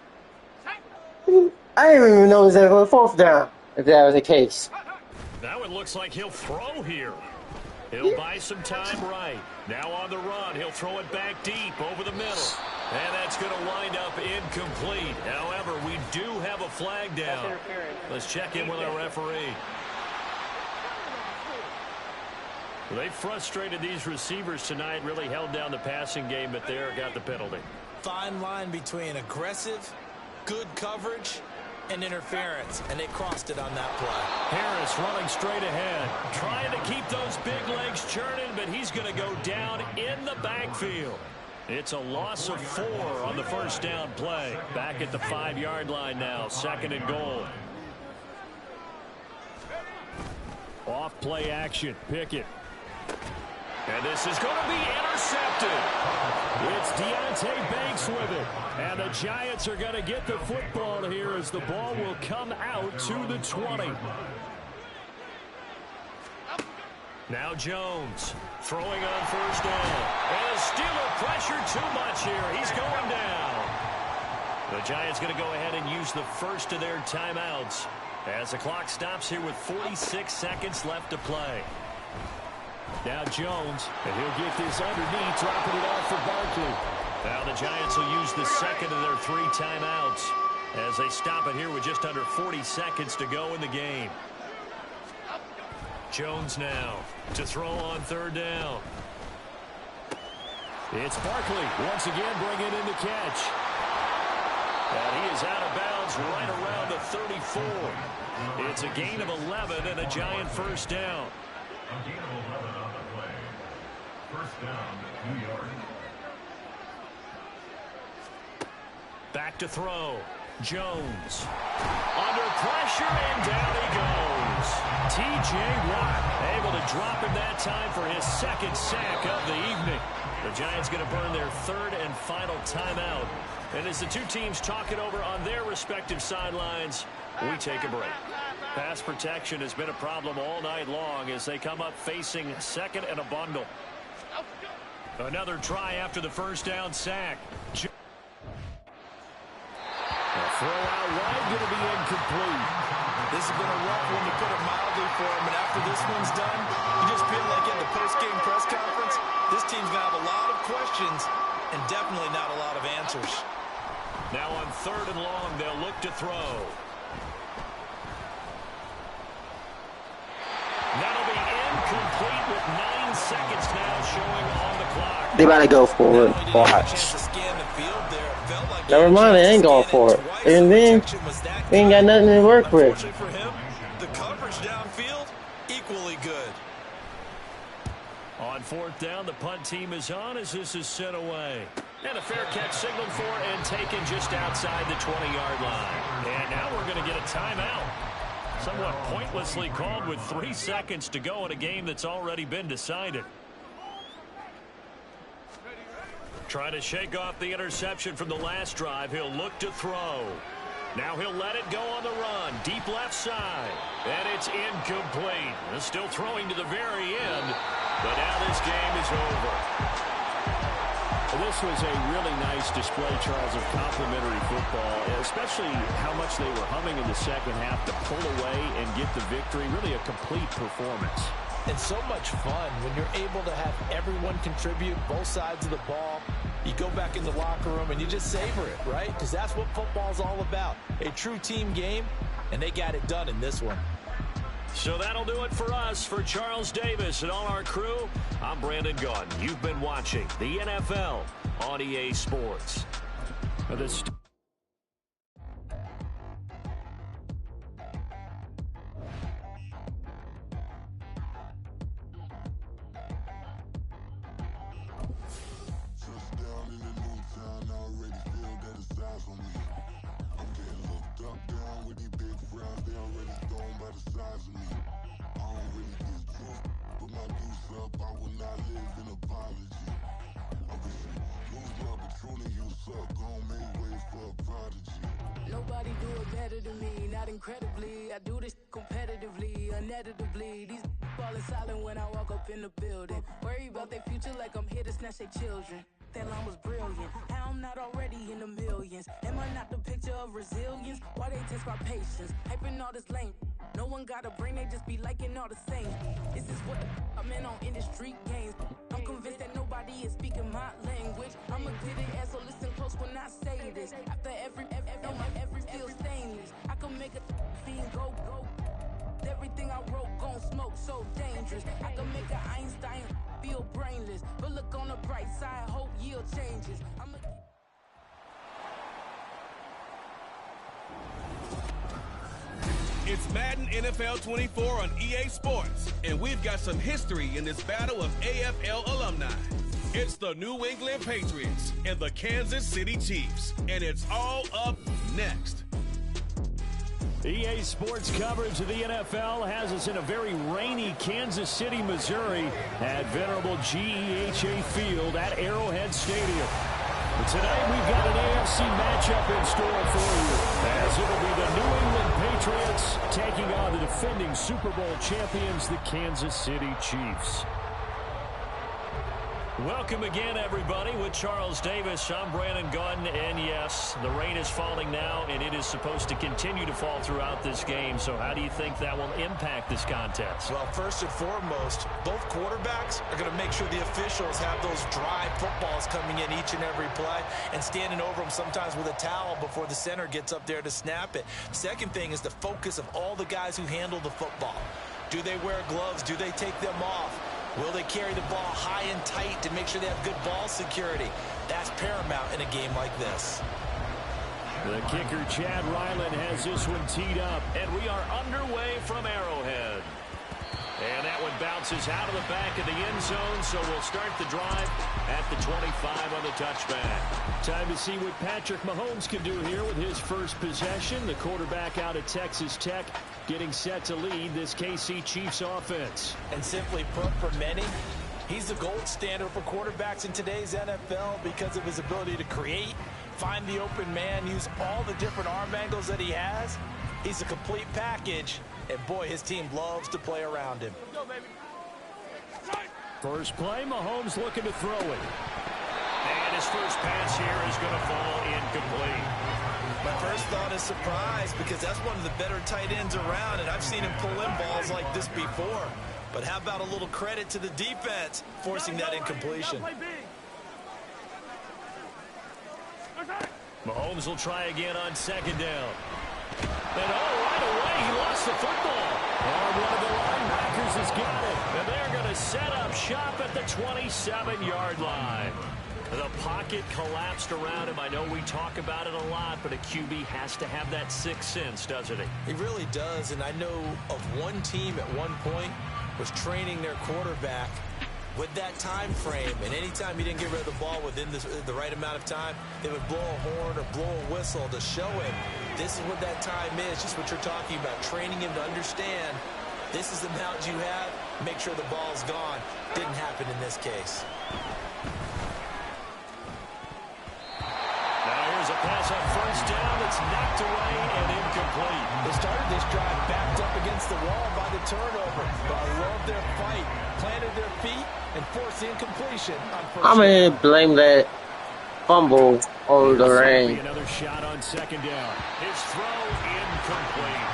I didn't even know it was going 4th down, if that was the case. Now it looks like he'll throw here. He'll buy some time right. Now on the run, he'll throw it back deep over the middle. And that's going to wind up incomplete. However, we do have a flag down. Let's check in with our referee. They frustrated these receivers tonight, really held down the passing game, but there got the penalty. Fine line between aggressive, good coverage, and interference, and they crossed it on that play. Harris running straight ahead, trying to keep those big legs churning, but he's going to go down in the backfield. It's a loss of 4 on the 1st down play. Back at the 5-yard line now, 2nd and goal. Off play action, Pickett. And this is going to be intercepted. It's Deontay Banks with it. And the Giants are going to get the football here as the ball will come out to the 20. Now Jones throwing on 1st down. And the Steeler pressure too much here. He's going down. The Giants going to go ahead and use the first of their timeouts as the clock stops here with 46 seconds left to play. Now Jones, and he'll get this underneath, dropping it off for Barkley. Now the Giants will use the 2nd of their 3 timeouts as they stop it here with just under 40 seconds to go in the game. Jones now to throw on 3rd down. It's Barkley once again bringing in the catch. And he is out of bounds right around the 34. It's a gain of 11 and a Giant 1st down. A gain of 11 on the play. 1st down, New York. Back to throw. Jones. Under pressure, and down he goes. T.J. Watt able to drop him that time for his 2nd sack of the evening. The Giants going to burn their 3rd and final timeout. And as the two teams talk it over on their respective sidelines, we take a break. Pass protection has been a problem all night long as they come up facing 2nd and a bundle. Another try after the 1st down sack. A throw out wide going to be incomplete. This has been a rough one, to put it mildly, for him. And after this one's done, you just feel like in the post-game press conference, this team's going to have a lot of questions and definitely not a lot of answers. Now on 3rd and long, they'll look to throw. That'll be incomplete with 9 seconds now showing on the clock. They about to go for it. Watch. Never mind, they ain't going for it. And then, they ain't got nothing to work with. For him, the coverage downfield, equally good. On 4th down, the punt team is on as this is sent away. And a fair catch signaled for and taken just outside the 20-yard line. And now we're going to get a timeout. Somewhat pointlessly called with 3 seconds to go in a game that's already been decided. Trying to shake off the interception from the last drive. He'll look to throw. Now he'll let it go on the run. Deep left side. And it's incomplete. Still throwing to the very end. But now this game is over. This was a really nice display, Charles, of complimentary football, especially how much they were humming in the second half to pull away and get the victory. Really a complete performance. And so much fun when you're able to have everyone contribute, both sides of the ball. You go back in the locker room and you just savor it, right? Because that's what football's all about. A true team game, and they got it done in this one. So that'll do it for us. For Charles Davis and all our crew, I'm Brandon Gaudin. You've been watching the NFL on EA Sports. Nobody do it better than me, not incredibly. I do this competitively, uneditably. These falling silent when I walk up in the building. Worry about their future like I'm here to snatch their children. That line was brilliant. How I'm not already in the millions. Am I not the picture of resilience? Why they test my patience? Hyping all this lame. No one got a brain, they just be liking all the same. This is what I'm in on industry games. I'm convinced that nobody is speaking my language. I'ma get it, so listen close when I say this. After every feel stainless. I can make a fiend go. Everything I wrote gon' smoke, so dangerous. I can make an Einstein feel brainless. But look on the bright side, hope yield changes. It's Madden NFL 24 on EA Sports, and we've got some history in this battle of AFL alumni. It's the New England Patriots and the Kansas City Chiefs, and it's all up next. EA Sports coverage of the NFL has us in a very rainy Kansas City, Missouri at venerable GEHA Field at Arrowhead Stadium. But tonight we've got an AFC matchup in store for you, as it'll be the New England Patriots taking on the defending Super Bowl champions, the Kansas City Chiefs. Welcome again, everybody. With Charles Davis, I'm Brandon Gaudin, and yes, the rain is falling now, and it is supposed to continue to fall throughout this game. So how do you think that will impact this contest? Well, first and foremost, both quarterbacks are going to make sure the officials have those dry footballs coming in each and every play and standing over them sometimes with a towel before the center gets up there to snap it. Second thing is the focus of all the guys who handle the football. Do they wear gloves? Do they take them off? Will they carry the ball high and tight to make sure they have good ball security? That's paramount in a game like this. The kicker, Chad Ryland, has this one teed up. And we are underway from Arrowhead. And that one bounces out of the back of the end zone, so we'll start the drive at the 25 on the touchback. Time to see what Patrick Mahomes can do here with his first possession. The quarterback out of Texas Tech getting set to lead this KC Chiefs offense. And simply put, for many, he's the gold standard for quarterbacks in today's NFL because of his ability to create, find the open man, use all the different arm angles that he has. He's a complete package, and boy, his team loves to play around him. Go, baby. First play, Mahomes looking to throw it. And his first pass here is going to fall incomplete. My first thought is surprise because that's one of the better tight ends around, and I've seen him pull in balls like this before. But how about a little credit to the defense forcing that incompletion? Mahomes will try again on second down. And right away, he lost the football. And one of the linebackers has got it. And they're going to set up shop at the 27-yard line. The pocket collapsed around him. I know we talk about it a lot, but a QB has to have that sixth sense, doesn't he? He really does, and I know of one team at one point was training their quarterback with that time frame, and anytime he didn't get rid of the ball within the right amount of time, they would blow a horn or blow a whistle to show him this is what that time is, just what you're talking about, training him to understand this is the amount you have, make sure the ball's gone. Didn't happen in this case. Now here's a pass on first down that's knocked away and incomplete. They started this drive backed up against the wall by the turnover. But I love their fight. Planted their feet and forced incompletion on first I'm going to blame that fumble on the rain. Another shot on second down. His throw incomplete.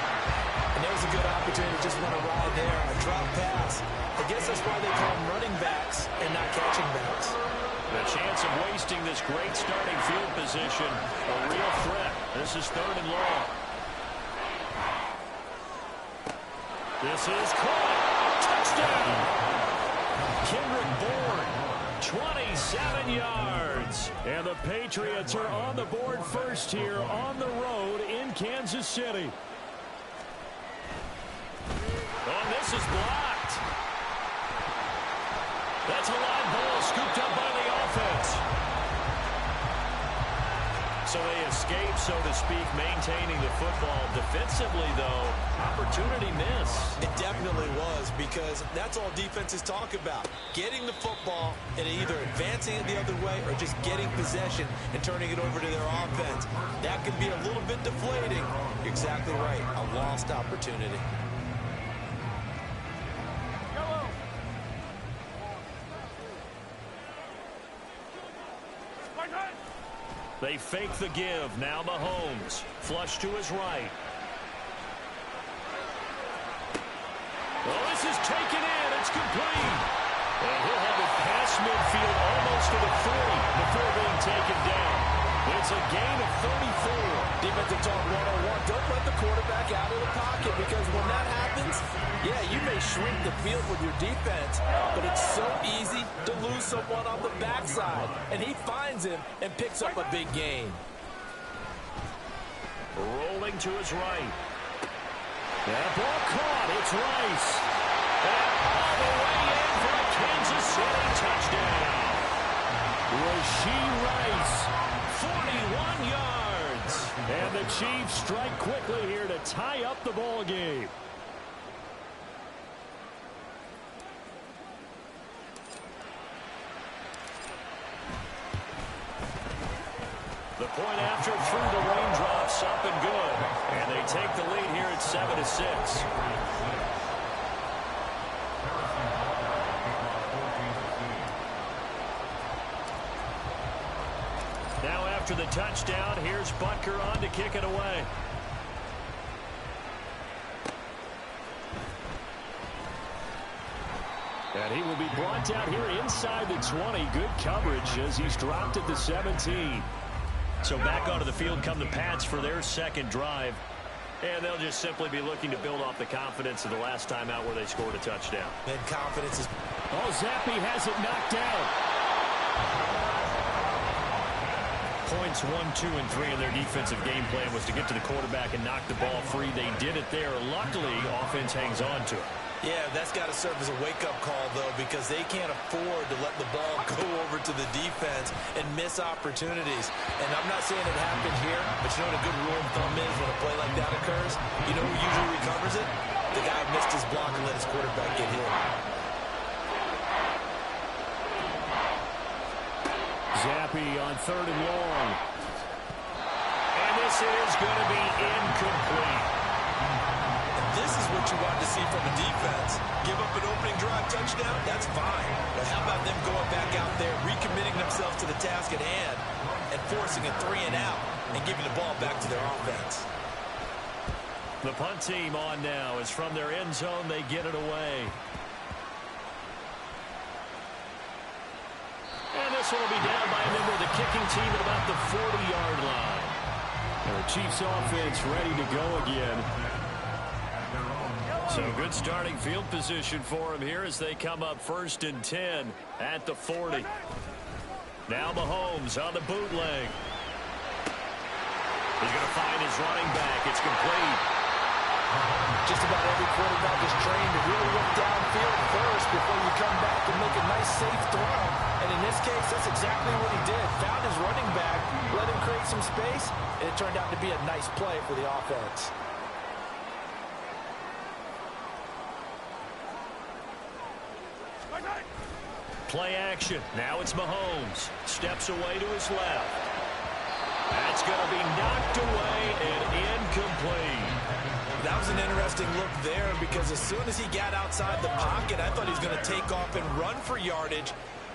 And there's a good opportunity to just run a ride there on a drop pass. I guess that's why they call them running backs and not catching backs. The chance of wasting this great starting field position, a real threat. This is 3rd and long. This is caught. Touchdown. Kendrick Bourne, 27 yards. And the Patriots are on the board first here on the road in Kansas City. Oh, this is blocked. That's a live ball scooped up by the offense. So they escape, so to speak, maintaining the football. Defensively, though, opportunity miss. It definitely was, because that's all defenses talk about. Getting the football and either advancing it the other way or just getting possession and turning it over to their offense. That can be a little bit deflating. You're exactly right. A lost opportunity. They fake the give. Now Mahomes. Flush to his right. Oh, this is taken in. It's complete. And he'll have it past midfield almost to the 40 before being taken down. It's a gain of 34. Defensive talk 101. Don't let the quarterback out of the pocket, because when that happens, yeah, you may shrink the field with your defense, but it's so easy to lose someone on the backside. And he finds him and picks up a big gain. Rolling to his right. That ball caught. It's Rice. And all the way in for a Kansas City touchdown. Rashee Rice, 41 yards. And the Chiefs strike quickly here to tie up the ball game. The point after through the raindrops, up and good. And they take the lead here at 7-6. Now after the touchdown, here's Butker on to kick it away. And he will be brought down here inside the 20. Good coverage as he's dropped at the 17. So back onto the field come the Pats for their second drive. And they'll just simply be looking to build off the confidence of the last time out where they scored a touchdown. And confidence is... Oh, Zappi has it knocked down. Points 1, 2, and 3 in their defensive game plan was to get to the quarterback and knock the ball free. They did it there. Luckily, offense hangs on to it. Yeah, that's got to serve as a wake-up call, though, because they can't afford to let the ball go over to the defense and miss opportunities. And I'm not saying it happened here, but you know what a good rule of thumb is when a play like that occurs? You know who usually recovers it? The guy who missed his block and let his quarterback get hit. Zappi on 3rd and long. And this is going to be incomplete. This is what you want to see from a defense. Give up an opening drive touchdown, that's fine. But how about them going back out there, recommitting themselves to the task at hand, and forcing a 3-and-out and giving the ball back to their offense. The punt team on now is from their end zone. They get it away. And this one will be down by a member of the kicking team at about the 40-yard line. And the Chiefs offense ready to go again. So good starting field position for him here as they come up 1st and 10 at the 40. Now Mahomes on the bootleg. He's going to find his running back. It's complete. Just about every quarterback is trained to really look downfield first before you come back and make a nice, safe throw. And in this case, that's exactly what he did. Found his running back, let him create some space, and it turned out to be a nice play for the offense. Play action. Now it's Mahomes. Steps away to his left. That's going to be knocked away and incomplete. interesting look there because as soon as he got outside the pocket, I thought he was going to take off and run for yardage.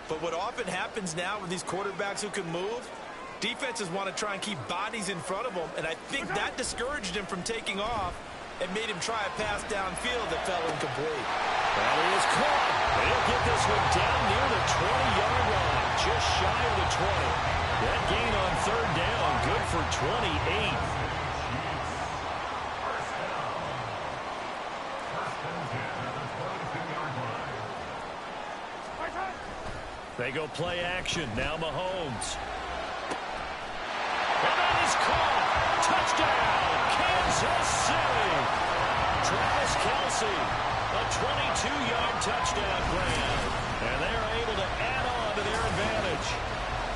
But what often happens now with these quarterbacks who can move, defenses want to try and keep bodies in front of them, and I think that discouraged him from taking off and made him try a pass downfield that fell incomplete. Well, he is caught. He'll get this one down near the 20-yard line, just shy of the 20. That gain on third down, good for 28. They go play action. Now Mahomes. And that is caught. Touchdown, Kansas City. Travis Kelce, a 22-yard touchdown grab. And they're able to add on to their advantage.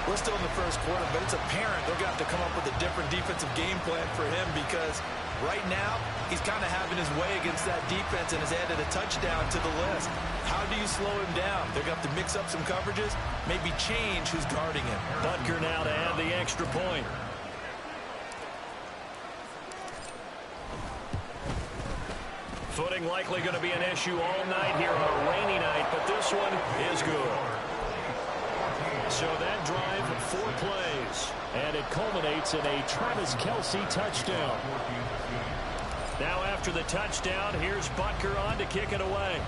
We're still in the first quarter, but it's apparent they're going to have to come up with a different defensive game plan for him because right now he's kind of having his way against that defense and has added a touchdown to the list. How do you slow him down? They're going to have to mix up some coverages, maybe change who's guarding him. Butker now to add the extra point. Footing likely going to be an issue all night here on a rainy night, but this one is good. So that drive, 4 plays, and it culminates in a Travis Kelce touchdown. Now after the touchdown, here's Butker on to kick it away.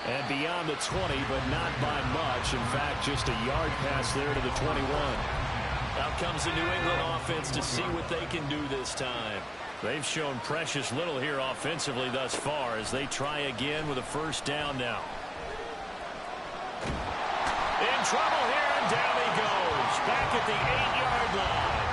And beyond the 20, but not by much. In fact, just a yard pass there to the 21. Out comes the New England offense to see what they can do this time. They've shown precious little here offensively thus far as they try again with a first down now. In trouble here, and down he goes. Back at the 8-yard line.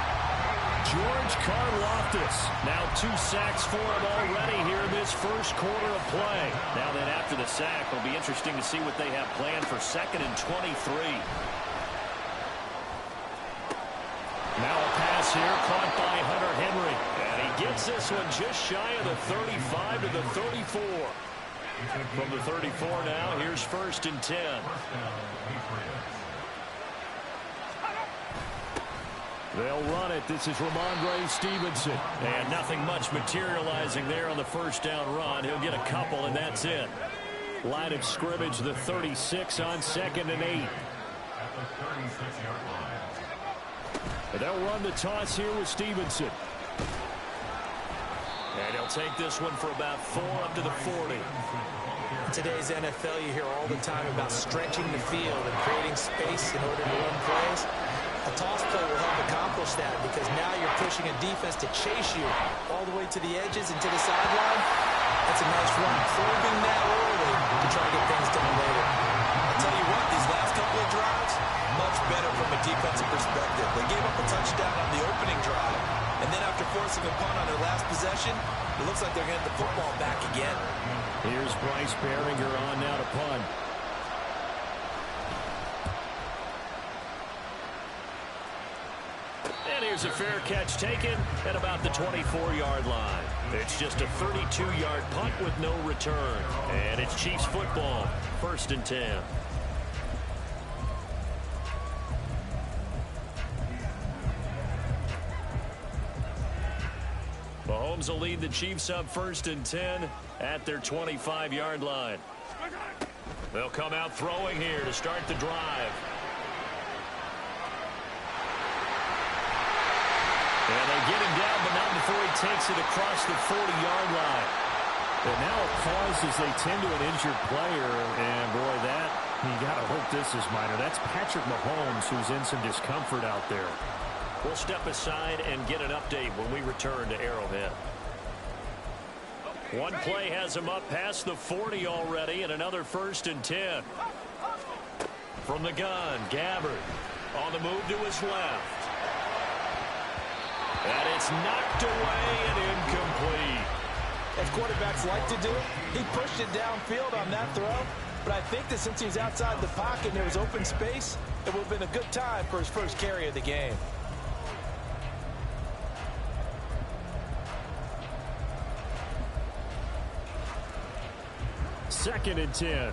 George Karlaftis. Now 2 sacks for him already here in this first quarter of play. Now then after the sack, it'll be interesting to see what they have planned for 2nd and 23. Now a pass here caught by Hunter Henry. And he gets this one just shy of the 35 to the 34. From the 34 now, here's 1st and 10. They'll run it. This is Ramondre Stevenson. And nothing much materializing there on the first down run. He'll get a couple, and that's it. Line of scrimmage, the 36 on 2nd and 8. They'll run the toss here with Stevenson. And he'll take this one for about 4 up to the 40. In today's NFL, you hear all the time about stretching the field and creating space in order to run plays. A toss play will help accomplish that because now you're pushing a defense to chase you all the way to the edges and to the sideline. That's a nice run, probing that early to try to get things done later. I'll tell you what, these last couple of drives, much better from a defensive perspective. They gave up a touchdown on the opening drive, and then after forcing a punt on their last possession, it looks like they're going to get the football back again. Here's Bryce Behringer on now to punt. And here's a fair catch taken at about the 24-yard line. It's just a 32-yard punt with no return. And it's Chiefs football, 1st and 10. Mahomes will lead the Chiefs up 1st and 10 at their 25-yard line. They'll come out throwing here to start the drive. And they get him down, but not before he takes it across the 40-yard line. And now a pause as they tend to an injured player. And, boy, that, you got to hope this is minor. That's Patrick Mahomes who's in some discomfort out there. We'll step aside and get an update when we return to Arrowhead. One play has him up past the 40 already, and another 1st and 10. From the gun, Gabbard on the move to his left. And it's knocked away and incomplete. As quarterbacks like to do, he pushed it downfield on that throw. But I think that since he was outside the pocket and there was open space, it would have been a good time for his first carry of the game. Second and 10.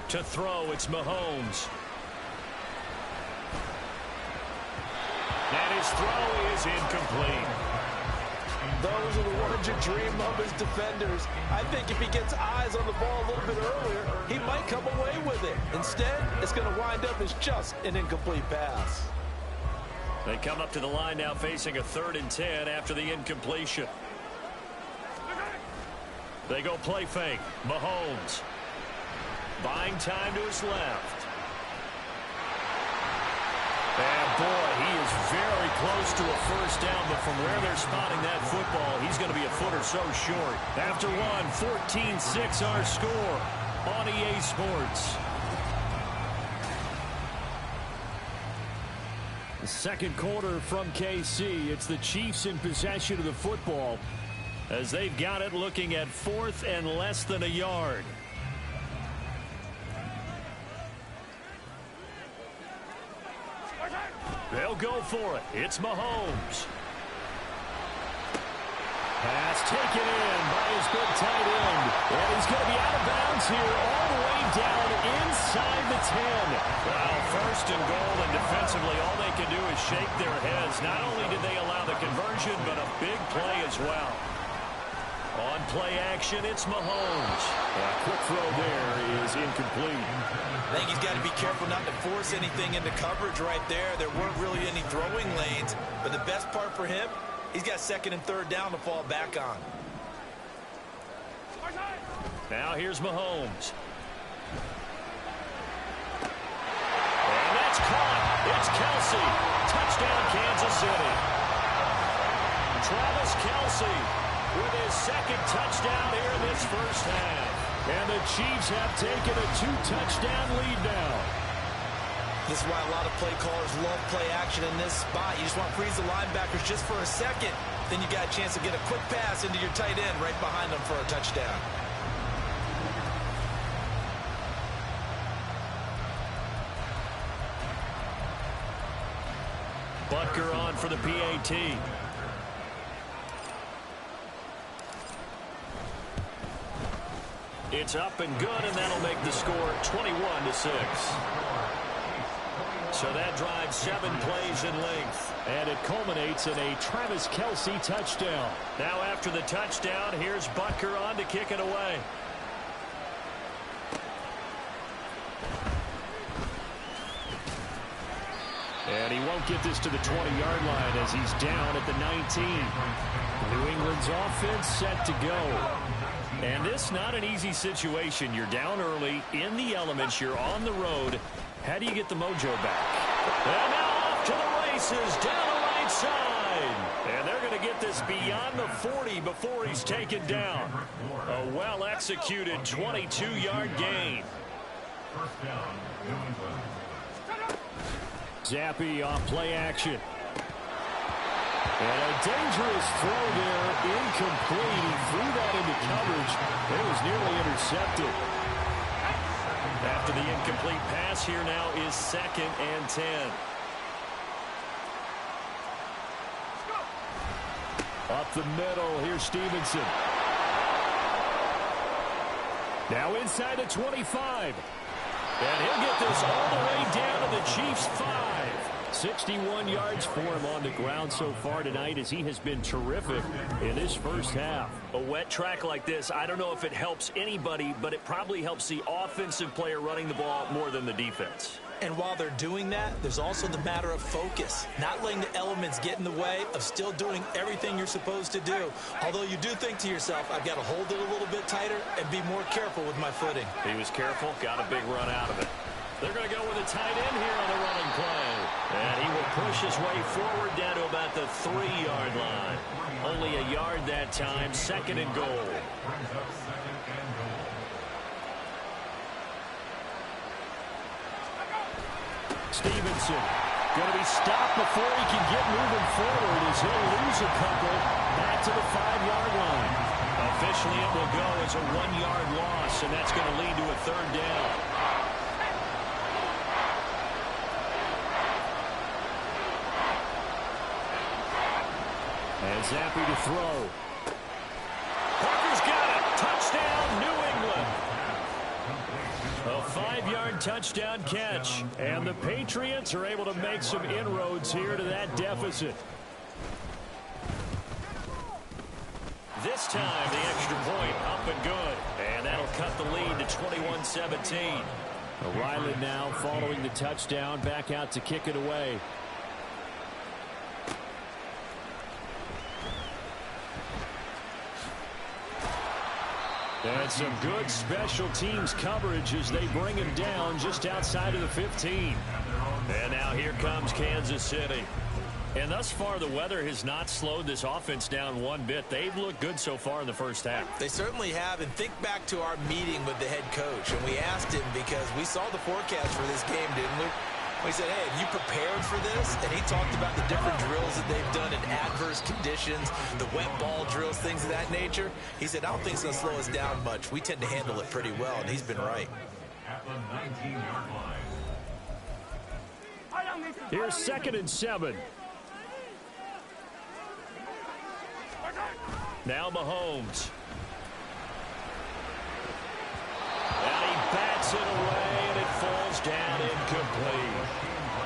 To throw, it's Mahomes. And his throw is incomplete. Those are the ones you dream of as defenders. I think if he gets eyes on the ball a little bit earlier, he might come away with it. Instead, it's going to wind up as just an incomplete pass. They come up to the line now facing a 3rd and 10 after the incompletion. They go play fake. Mahomes. Buying time to his left. And boy, he is very close to a first down, but from where they're spotting that football, he's going to be a foot or so short. After one, 14-6 our score on EA Sports. The second quarter from KC. It's the Chiefs in possession of the football as they've got it looking at 4th and less than a yard. They'll go for it. It's Mahomes. Pass taken in by his big tight end. And he's going to be out of bounds here all the way down inside the 10. Well, 1st and goal, and defensively all they can do is shake their heads. Not only did they allow the conversion, but a big play as well. On play action, it's Mahomes. A quick throw there is incomplete. I think he's got to be careful not to force anything into coverage right there. There weren't really any throwing lanes, but the best part for him, he's got 2nd and 3rd down to fall back on. Now here's Mahomes. And that's caught. It's Kelsey. Touchdown, Kansas City. Travis Kelsey with his 2nd touchdown here in this first half. And the Chiefs have taken a 2-touchdown lead now. This is why a lot of play callers love play action in this spot. You just want to freeze the linebackers just for a second. Then you got a chance to get a quick pass into your tight end right behind them for a touchdown. Butker on for the PAT. It's up and good, and that'll make the score 21-6. So that drives 7 plays in length, and it culminates in a Travis Kelsey touchdown. Now after the touchdown, here's Butker on to kick it away. And he won't get this to the 20-yard line as he's down at the 19. New England's offense set to go. And this not an easy situation. You're down early, in the elements, you're on the road. How do you get the mojo back? And now off to the races, down the right side. And they're going to get this beyond the 40 before he's taken down. A well-executed 22-yard gain. First down, New England. Zappy off play action. And a dangerous throw there, incomplete. He threw that into coverage. It was nearly intercepted. After the incomplete pass, here now is 2nd and 10. Up the middle, here's Stevenson. Now inside the 25. And he'll get this all the way down to the Chiefs' 5. 61 yards for him on the ground so far tonight as he has been terrific in this first half. A wet track like this, I don't know if it helps anybody, but it probably helps the offensive player running the ball more than the defense. And while they're doing that, there's also the matter of focus. Not letting the elements get in the way of still doing everything you're supposed to do. Although you do think to yourself, I've got to hold it a little bit tighter and be more careful with my footing. He was careful, got a big run out of it. They're going to go with a tight end here on the running play. And he will push his way forward down to about the 3-yard line. Only a yard that time, 2nd and goal. Stevenson going to be stopped before he can get moving forward as he'll lose a couple back to the 5-yard line. Officially it will go as a 1-yard loss, and that's going to lead to a 3rd down. And Zappy to throw. Parker's got it. Touchdown, New England. A 5-yard touchdown catch. And the Patriots are able to make some inroads here to that deficit. This time, the extra point up and good. And that'll cut the lead to 21-17. O'Reilly now following the touchdown, back out to kick it away. And some good special teams coverage as they bring him down just outside of the 15. And now here comes Kansas City. And thus far, the weather has not slowed this offense down one bit. They've looked good so far in the first half. They certainly have. And think back to our meeting with the head coach. And we asked him because we saw the forecast for this game, didn't we? We said, hey, have you prepared for this? And he talked about the different drills that they've done in adverse conditions, the wet ball drills, things of that nature. He said, I don't think it's going to slow us down much. We tend to handle it pretty well, and he's been right. At the 19-yard line. Here's 2nd and 7. Now Mahomes. And he bats it away, and it falls down incomplete.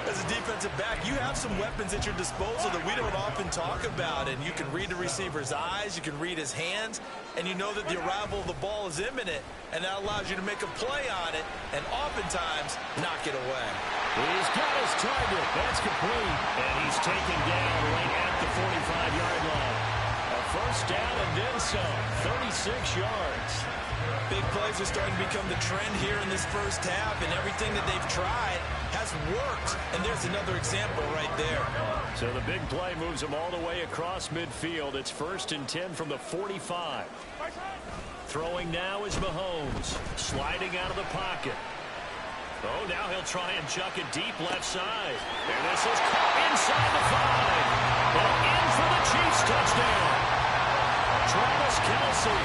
As a defensive back, you have some weapons at your disposal that we don't often talk about, and you can read the receiver's eyes, you can read his hands, and you know that the arrival of the ball is imminent, and that allows you to make a play on it, and oftentimes knock it away. He's got his target. That's complete. And he's taken down right at the 45-yard line. A first down and then some. 36 yards. Big plays are starting to become the trend here in this first half, and everything that they've tried has worked. And there's another example right there. So the big play moves them all the way across midfield. It's 1st and 10 from the 45. Throwing now is Mahomes. Sliding out of the pocket. Oh, now he'll try and chuck it deep left side. And this is caught inside the 5. And in for the Chiefs touchdown. Travis Kelce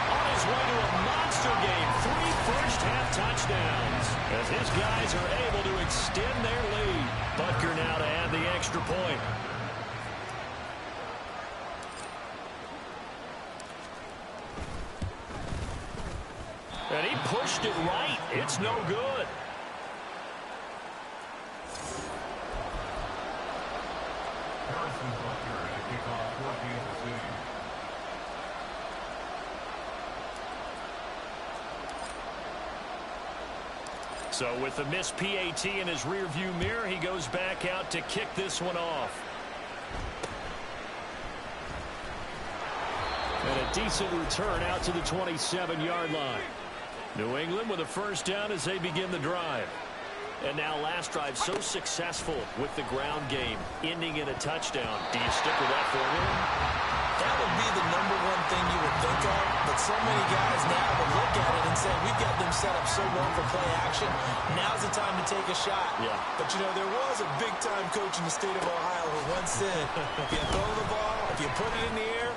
on his way to a monster game. 3 first-half touchdowns as his guys are able to extend their lead. Butker now to add the extra point. And he pushed it right. It's no good. So with the missed PAT in his rearview mirror, he goes back out to kick this one off. And a decent return out to the 27-yard line. New England with a first down as they begin the drive. And now last drive so successful with the ground game, ending in a touchdown. Do you stick with that formula? That would be the #1 thing you would think of, but so many guys now would look at it and say, we've got them set up so well for play action. Now's the time to take a shot. Yeah. But, you know, there was a big-time coach in the state of Ohio who once said, if you throw the ball, if you put it in the air,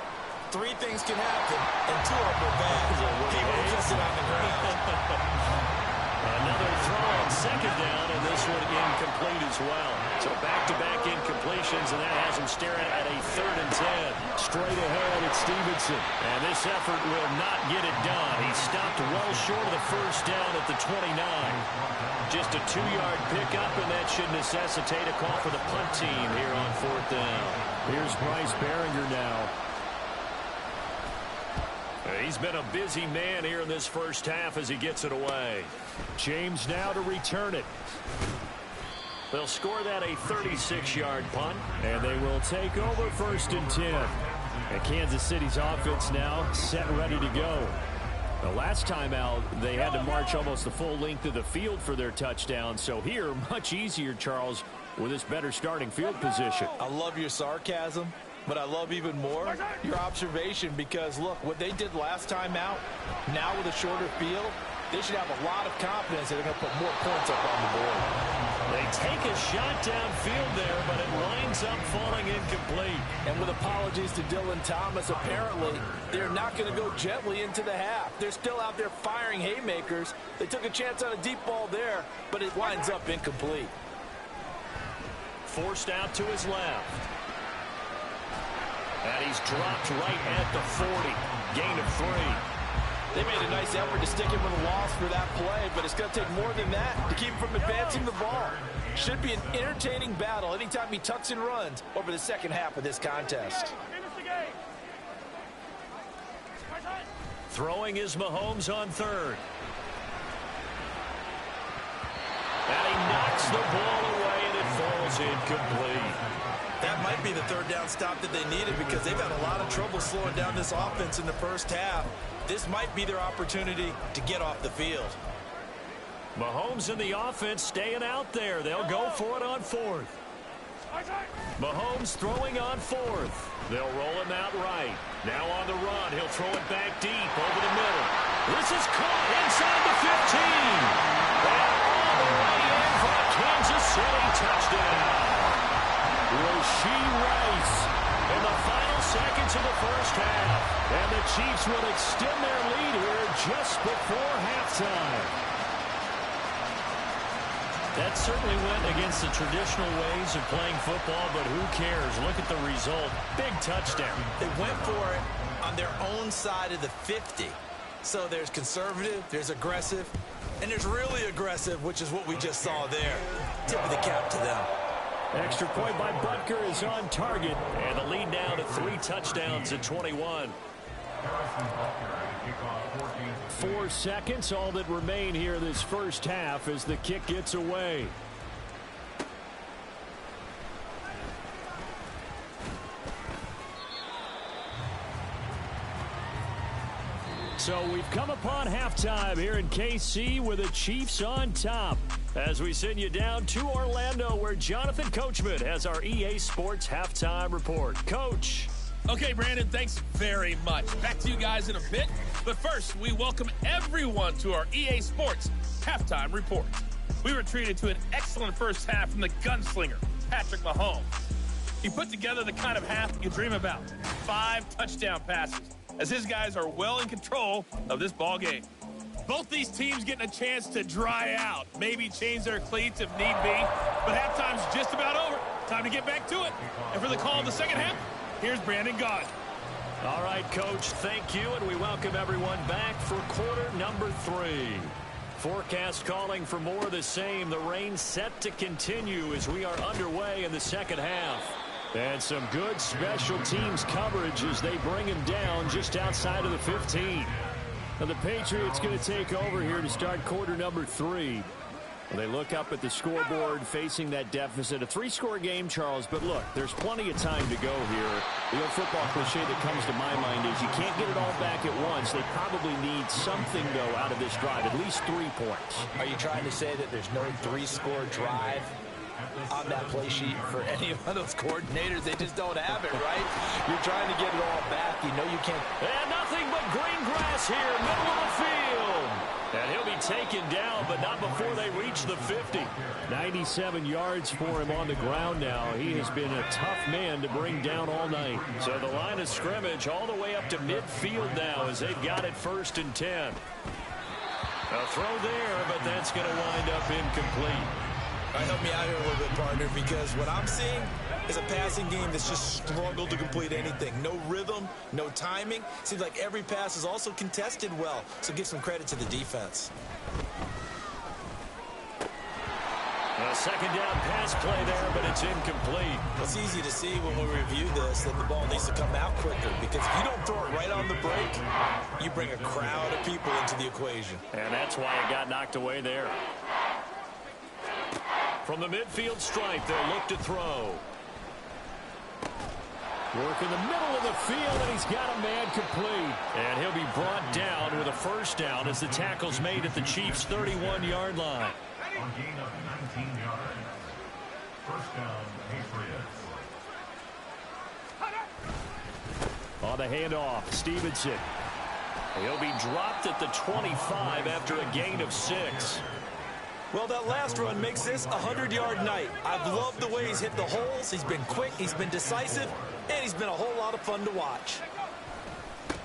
3 things can happen, and 2 of them are bad. He would have it on the ground. Another throw on 2nd down, and this one incomplete as well. So back-to-back incompletions, and that has him staring at a 3rd and 10. Straight ahead, it's Stevenson. And this effort will not get it done. He stopped well short of the first down at the 29. Just a 2-yard pickup, and that should necessitate a call for the punt team here on 4th down. Here's Bryce Behringer now. He's been a busy man here in this first half as he gets it away. James now to return it. They'll score that a 36-yard punt, and they will take over 1st and 10. And Kansas City's offense now set ready to go. The last time out, they had to march almost the full length of the field for their touchdown. So here, much easier, Charles, with this better starting field position. I love your sarcasm, but I love even more your observation because, look, what they did last time out, now with a shorter field, they should have a lot of confidence that they're going to put more points up on the board. They take a shot downfield there, but it winds up falling incomplete. And with apologies to Dylan Thomas, apparently they're not going to go gently into the half. They're still out there firing haymakers. They took a chance on a deep ball there, but it winds up incomplete. Forced out to his left. And he's dropped right at the 40. Gain of 3. They made a nice effort to stick him with a loss for that play, but it's going to take more than that to keep him from advancing the ball. Should be an entertaining battle anytime he tucks and runs over the second half of this contest. Throwing is Mahomes on third. And he knocks the ball away, and it falls incomplete. That might be the third down stop that they needed because they've had a lot of trouble slowing down this offense in the first half. This might be their opportunity to get off the field. Mahomes and the offense staying out there. They'll go for it on fourth. Mahomes throwing on fourth. They'll roll him out right. Now on the run. He'll throw it back deep over the middle. This is caught inside the 15. And all the way in for a Kansas City touchdown. Rashee Rice in the final seconds of the first half. And the Chiefs will extend their lead here just before halftime. That certainly went against the traditional ways of playing football, but who cares? Look at the result. Big touchdown. They went for it on their own side of the 50. So there's conservative, there's aggressive, and there's really aggressive, which is what we just saw there. Tip of the cap to them. Extra point by Butker is on target, and the lead now to 3 touchdowns at 21. 4 seconds, all that remain here this first half as the kick gets away. So we've come upon halftime here in KC with the Chiefs on top. As we send you down to Orlando where Jonathan Coachman has our EA Sports halftime report. Coach. Okay, Brandon, thanks very much. Back to you guys in a bit. But first, we welcome everyone to our EA Sports halftime report. We were treated to an excellent first half from the gunslinger, Patrick Mahomes. He put together the kind of half you dream about. 5 touchdown passes, as his guys are well in control of this ball game. Both these teams getting a chance to dry out, maybe change their cleats if need be. But halftime's just about over. Time to get back to it. And for the call of the second half, here's Brandon Gaudin. All right, Coach, thank you, and we welcome everyone back for quarter number 3. Forecast calling for more of the same. The rain set to continue as we are underway in the second half. And some good special teams coverage as they bring him down just outside of the 15. Now the Patriots going to take over here to start quarter number 3. They look up at the scoreboard facing that deficit. A 3-score game, Charles, but look, there's plenty of time to go here. The old football cliche that comes to my mind is you can't get it all back at once. They probably need something, though, out of this drive, at least 3 points. Are you trying to say that there's no 3-score drive on that play sheet for any of those coordinators? They just don't have it, right? You're trying to get it all back. You know you can't. And nothing but green grass here, middle of the field. And he'll be taken down, but not before they reach the 50. 97 yards for him on the ground now. He has been a tough man to bring down all night. So the line of scrimmage all the way up to midfield now as they've got it 1st and 10. A throw there, but that's going to wind up incomplete. All right, help me out here a little bit, partner, because what I'm seeing is a passing game that's just struggled to complete anything. No rhythm, no timing. Seems like every pass is also contested well, so give some credit to the defense. A second down pass play there, but it's incomplete. It's easy to see when we review this that the ball needs to come out quicker, because if you don't throw it right on the break, you bring a crowd of people into the equation. And that's why it got knocked away there. From the midfield stripe, they'll look to throw. Work in the middle of the field, and he's got a man complete. And he'll be brought down with a first down as the tackle's made at the Chiefs' 31-yard line. On gain of 19 yards. First down, Patriots. On the handoff, Stevenson. He'll be dropped at the 25 after a gain of 6. Well, that last run makes this a 100-yard night. I've loved the way he's hit the holes. He's been quick, he's been decisive, and he's been a whole lot of fun to watch.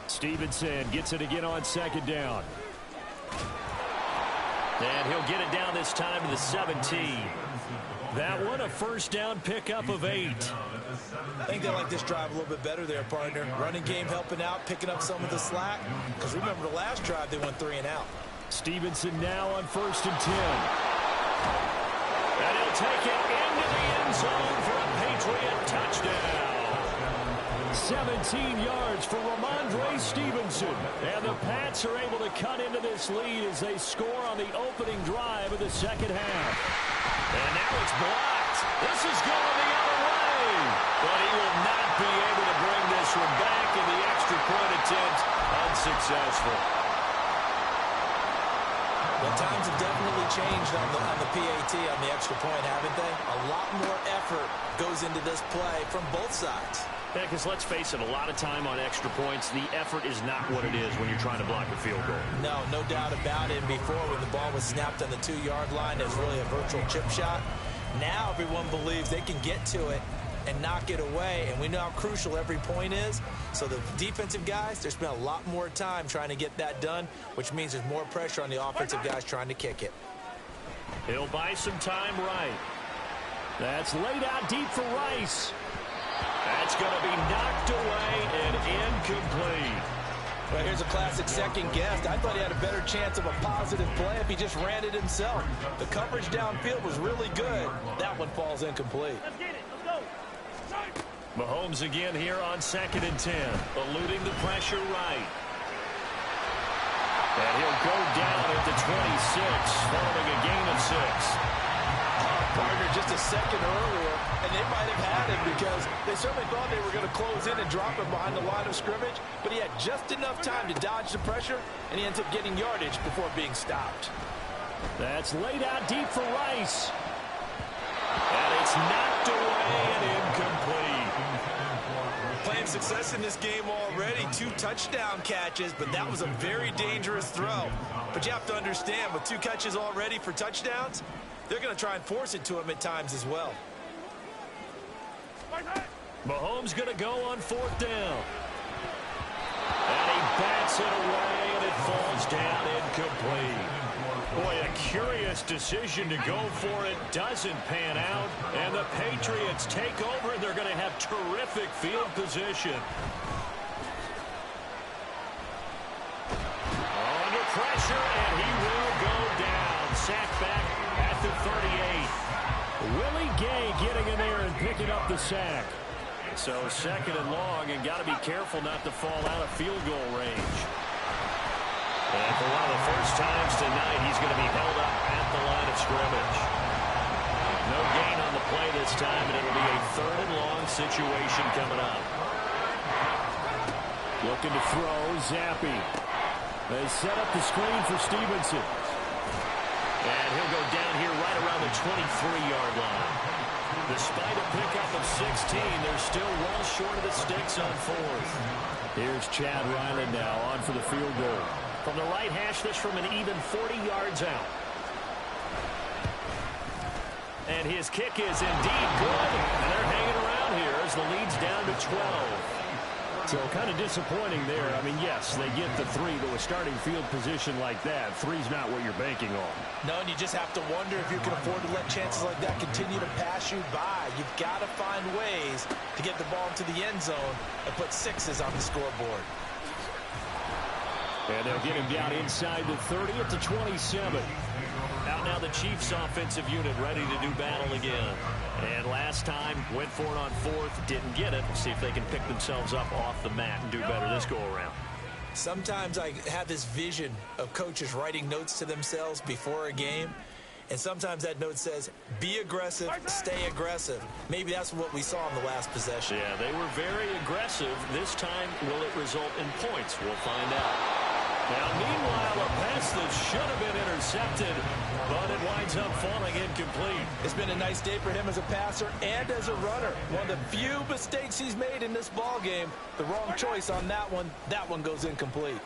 Stevenson gets it again on second down. And he'll get it down this time to the 17. That one a first down pickup of 8. I think they like this drive a little bit better there, partner. Running game helping out, picking up some of the slack. Because remember the last drive, they went 3 and out. Stevenson now on 1st and 10. And he'll take it into the end zone for a Patriot touchdown. 17 yards for Ramondre Stevenson. And the Pats are able to cut into this lead as they score on the opening drive of the second half. And now it's blocked. This is going the other way. But he will not be able to bring this one back, in the extra point attempt unsuccessful. Well, times have definitely changed on the PAT, on the extra point, haven't they? A lot more effort goes into this play from both sides. Yeah, because let's face it, a lot of time on extra points, the effort is not what it is when you're trying to block a field goal. No doubt about it. Before, when the ball was snapped on the 2-yard line, it was really a virtual chip shot. Now everyone believes they can get to it and knock it away, and we know how crucial every point is. So the defensive guys, they spend a lot more time trying to get that done, which means there's more pressure on the offensive guys trying to kick it. He'll buy some time right. That's laid out deep for Rice. That's going to be knocked away and incomplete. Well, here's a classic second guess. I thought he had a better chance of a positive play if he just ran it himself. The coverage downfield was really good. That one falls incomplete. Let's get it. Let's go. Mahomes again here on 2nd and 10, eluding the pressure right. And he'll go down at the 26, following a gain of 6. Partner, just a second earlier, and they might have had him because they certainly thought they were going to close in and drop him behind the line of scrimmage, but he had just enough time to dodge the pressure, and he ends up getting yardage before being stopped. That's laid out deep for Rice. And it's knocked away and incomplete. Playing success in this game already, 2 touchdown catches, but that was a very dangerous throw. But you have to understand, with 2 catches already for touchdowns, they're going to try and force it to him at times as well. Mahomes going to go on 4th down. And he bats it away, and it falls down incomplete. Boy, a curious decision to go for it. Doesn't pan out. And the Patriots take over, and they're going to have terrific field position. Under pressure, and he will go down. Sacked back at the 38. Willie Gay getting in there and picking up the sack. So 2nd and long, and got to be careful not to fall out of field goal range. And for one of the first times tonight, he's going to be held up at the line of scrimmage. No gain on the play this time, and it'll be a 3rd and long situation coming up. Looking to throw, Zappi. They set up the screen for Stevenson. And he'll go down here right around the 23-yard line. Despite a pickup of 16, they're still well short of the sticks on 4th. Here's Chad Ryland now on for the field goal. From the right hash, this from an even 40 yards out. And his kick is indeed good. And they're hanging around here as the lead's down to 12. So kind of disappointing there. I mean, yes, they get the 3, but with starting field position like that, 3's not what you're banking on. No, and you just have to wonder if you can afford to let chances like that continue to pass you by. You've got to find ways to get the ball into the end zone and put 6s on the scoreboard. And they'll get him down inside the 30 at the 27. Out now the Chiefs offensive unit ready to do battle again. And last time went for it on 4th, didn't get it. See if they can pick themselves up off the mat and do better this go around. Sometimes I have this vision of coaches writing notes to themselves before a game. And sometimes that note says, be aggressive, stay aggressive. Maybe that's what we saw in the last possession. Yeah, they were very aggressive. This time, will it result in points? We'll find out. Now, meanwhile, a pass that should have been intercepted, but it winds up falling incomplete. It's been a nice day for him as a passer and as a runner. One of the few mistakes he's made in this ball game. The wrong choice on that one. That one goes incomplete.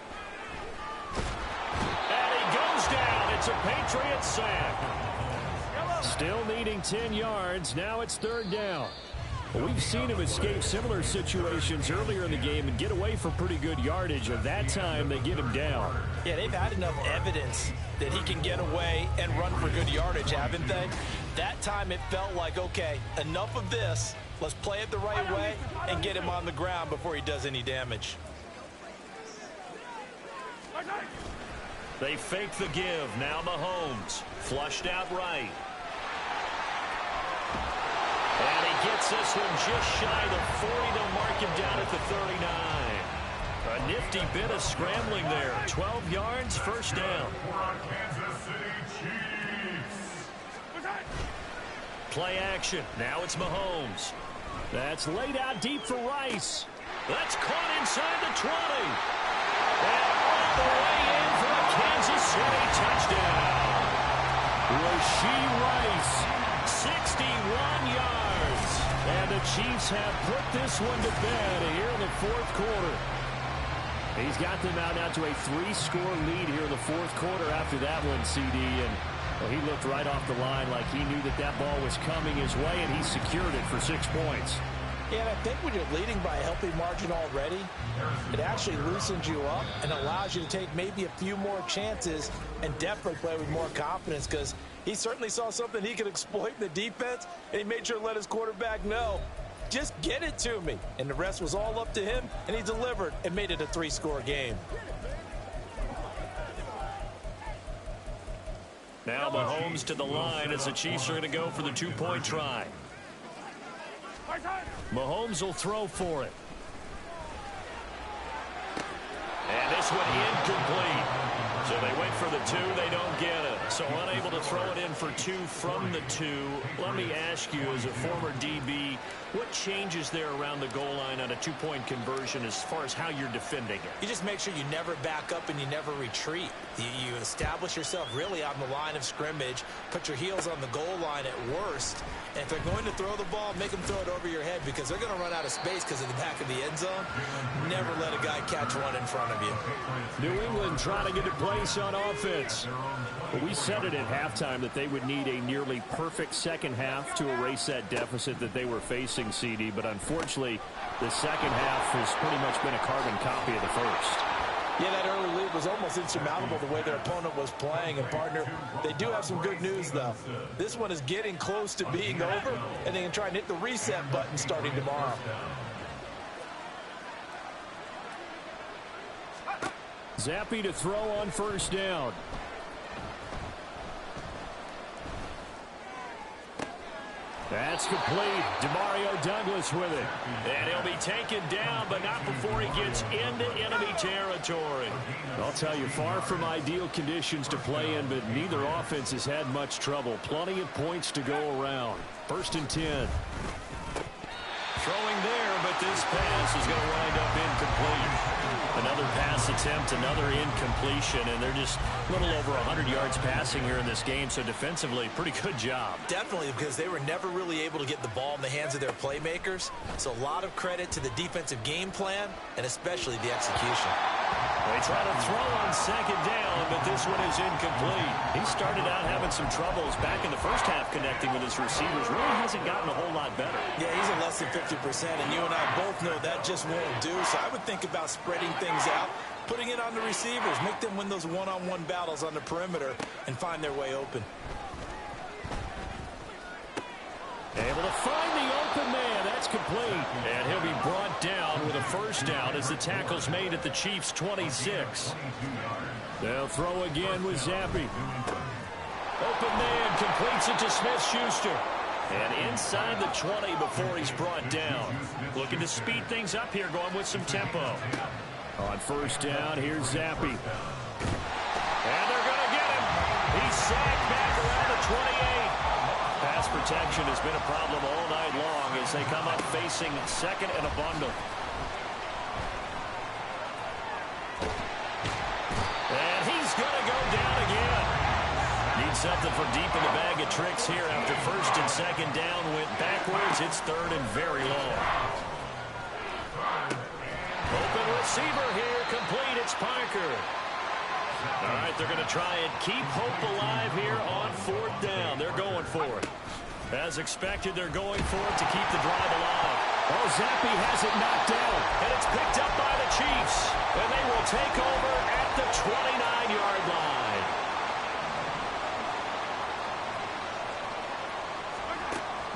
And he goes down. It's a Patriot sack. Still needing 10 yards. Now it's 3rd down. Well, we've seen him escape similar situations earlier in the game and get away for pretty good yardage, and that time they get him down. Yeah, they've had enough evidence that he can get away and run for good yardage, haven't they? That time it felt like, okay, enough of this. Let's play it the right way and get him on the ground before he does any damage. They fake the give. Now Mahomes. Flushed out right. And he gets this one just shy of the 40. They'll mark him down at the 39. A nifty bit of scrambling there. 12 yards, first down. Play action. Now it's Mahomes. That's laid out deep for Rice. That's caught inside the 20. And all the way in for a Kansas City touchdown. Rashee Rice, 61 yards. And the Chiefs have put this one to bed here in the fourth quarter. He's got them out now to a 3-score lead here in the fourth quarter after that one, CD. And well, he looked right off the line like he knew that that ball was coming his way, and he secured it for 6 points. Yeah, and I think when you're leading by a healthy margin already, it actually loosens you up and allows you to take maybe a few more chances and definitely play with more confidence, because he certainly saw something he could exploit in the defense, and he made sure to let his quarterback know, just get it to me. And the rest was all up to him, and he delivered and made it a 3-score game. Now Mahomes to the line as the Chiefs are going to go for the 2-point try. Mahomes will throw for it. And this one incomplete. So they went for the 2. They don't get it. So unable to throw it in for 2 from the 2. Let me ask you, as a former DB, what changes there around the goal line on a 2-point conversion as far as how you're defending it? You just make sure you never back up and you never retreat. You establish yourself really on the line of scrimmage, put your heels on the goal line at worst, and if they're going to throw the ball, make them throw it over your head, because they're going to run out of space because of the back of the end zone. Never let a guy catch one in front of you. New England trying to get a place on offense. Well, we said it at halftime that they would need a nearly perfect second half to erase that deficit that they were facing, CD, but unfortunately the second half has pretty much been a carbon copy of the first. Yeah, that early lead was almost insurmountable the way their opponent was playing. And, partner, they do have some good news, though. This one is getting close to being over, and they can try and hit the reset button starting tomorrow. Zappe to throw on first down. That's complete. Demario Douglas with it. And he'll be taken down, but not before he gets into enemy territory. I'll tell you, far from ideal conditions to play in, but neither offense has had much trouble. Plenty of points to go around. 1st and 10. Throwing there, but this pass is going to wind up incomplete. Another pass attempt, another incompletion, and they're just a little over 100 yards passing here in this game, so defensively, pretty good job. Definitely, because they were never really able to get the ball in the hands of their playmakers, so a lot of credit to the defensive game plan, and especially the execution. They try to throw on second down, but this one is incomplete. He started out having some troubles back in the first half connecting with his receivers. Really hasn't gotten a whole lot better. Yeah, he's at less than 50%, and you and I both know that just won't do. So I would think about spreading things out, putting it on the receivers, make them win those one-on-one battles on the perimeter, and find their way open. Able to find the open man. That's complete. And he'll be brought down with a first down as the tackle's made at the Chiefs' 26. They'll throw again with Zappe. Open man completes it to Smith-Schuster. And inside the 20 before he's brought down. Looking to speed things up here, going with some tempo. On first down, here's Zappe. And they're going to get him. He's sacked back around the 28. Pass protection has been a problem all night long as they come up facing second and a bundle. And he's going to go down again. Need something from deep in the bag of tricks here after first and second down went backwards. It's 3rd and very long. Open receiver here, complete. It's Parker. All right, they're going to try and keep hope alive here on 4th down. They're going for it. As expected, they're going for it to keep the drive alive. Oh, Zappi has it knocked down. And it's picked up by the Chiefs. And they will take over at the 29-yard line.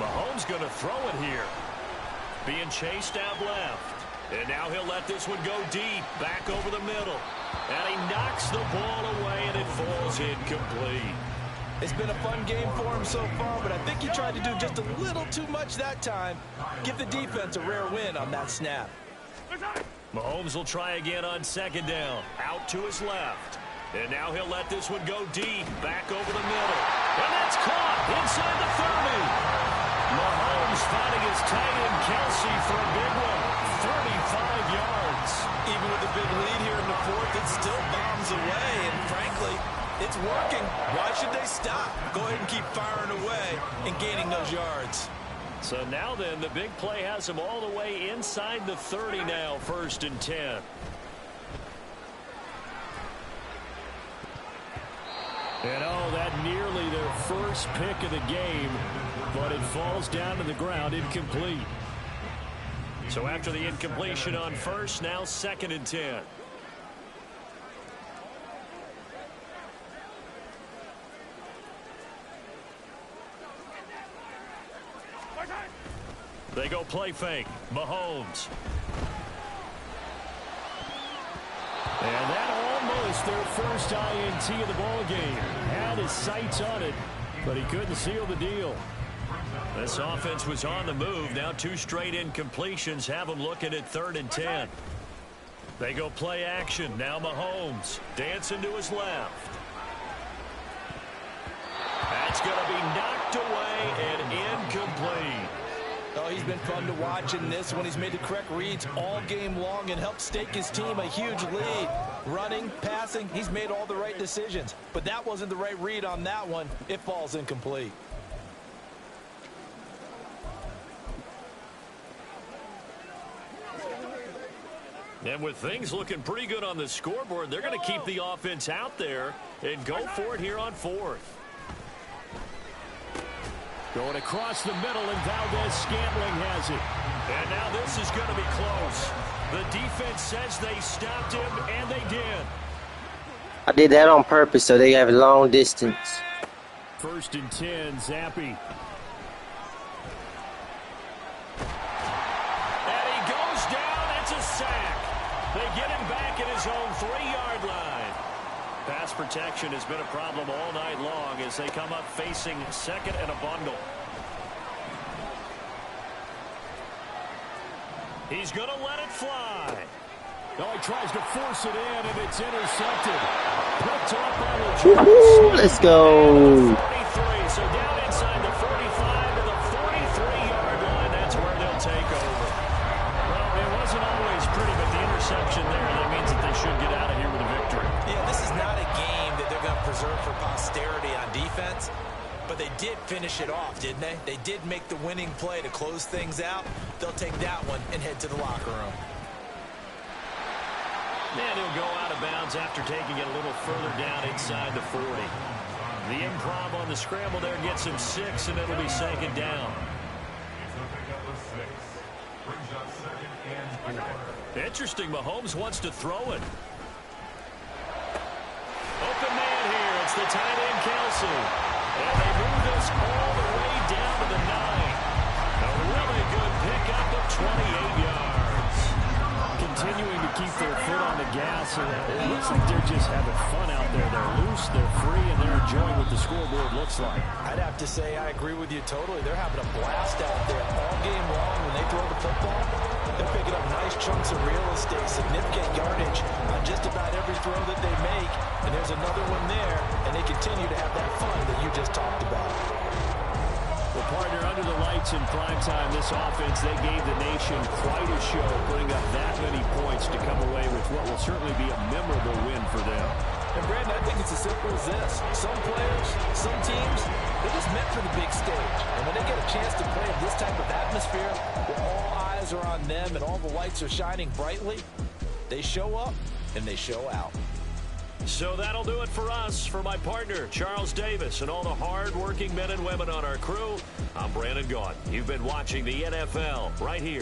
Mahomes going to throw it here. Being chased out left. And now he'll let this one go deep. Back over the middle. And he knocks the ball away, and it falls incomplete. It's been a fun game for him so far, but I think he tried to do just a little too much that time. Give the defense a rare win on that snap. Mahomes will try again on second down. Out to his left. And now he'll let this one go deep. Back over the middle. And that's caught inside the 30. Mahomes finding his tight end Kelsey for a big one. 35 yards. Even with a big lead here in the fourth, it still bombs away. And frankly, it's working. Why should they stop? Go ahead and keep firing away and gaining those yards. So now then, the big play has them all the way inside the 30 now, 1st and 10. And oh, that nearly their first pick of the game, but it falls down to the ground incomplete. So after the incompletion on first, now 2nd and 10. They go play fake. Mahomes. And that almost their first INT of the ball game. Had his sights on it, but he couldn't seal the deal. This offense was on the move. Now 2 straight incompletions have them looking at 3rd and 10. They go play action. Now Mahomes dancing to his left. That's going to be knocked away and incomplete. Oh, he's been fun to watch in this one. He's made the correct reads all game long and helped stake his team a huge lead. Running, passing, he's made all the right decisions. But that wasn't the right read on that one. It falls incomplete. And with things looking pretty good on the scoreboard, they're going to keep the offense out there and go for it here on 4th. Going across the middle, and Valdez-Scantling has it. And now this is going to be close. The defense says they stopped him, and they did. I did that on purpose so they have a long distance. 1st and 10, Zappi. And he goes down. It's a sack. They get him back at his own 3-yard line. Pass protection has been a problem all night long as they come up facing 2nd and a bundle. He's going to let it fly. No, he tries to force it in, and it's intercepted. Picked up on the Let's go. 43, so down inside the 45 to the 43-yard line. That's where they'll take over. Well, it wasn't always pretty, but the interception there, that means that they should get out of here with a victory. Yeah, this is not a game that they're going to preserve for posterity on defense. But they did finish it off, didn't they? They did make the winning play to close things out. They'll take that one and head to the locker room. And he'll go out of bounds after taking it a little further down inside the 40. The improv on the scramble there gets him 6, and it'll be 2nd down. Interesting, Mahomes wants to throw it. Open man here. It's the tight end, Kelsey. And they move this all the way down to the 9. A really good pickup of 28 yards. Continuing to keep their foot on the gas. And it looks like they're just having fun out there. They're loose, they're free, and they're enjoying what the scoreboard looks like. I'd have to say I agree with you totally. They're having a blast out there all game long when they throw the football. They're picking up nice chunks of real estate, significant yardage on just about every throw that they make. And there's another one there, and they continue to have that fun that you just talked about. Well, partner, under the lights in prime time, this offense, they gave the nation quite a show, putting up that many points to come away with what will certainly be a memorable win for them. And, Brandon, I think it's as simple as this. Some players, some teams, they're just meant for the big stage. And when they get a chance to play in this type of atmosphere, where all eyes are on them and all the lights are shining brightly, they show up and they show out. So that'll do it for us. For my partner, Charles Davis, and all the hard-working men and women on our crew, I'm Brandon Gaudin. You've been watching the NFL right here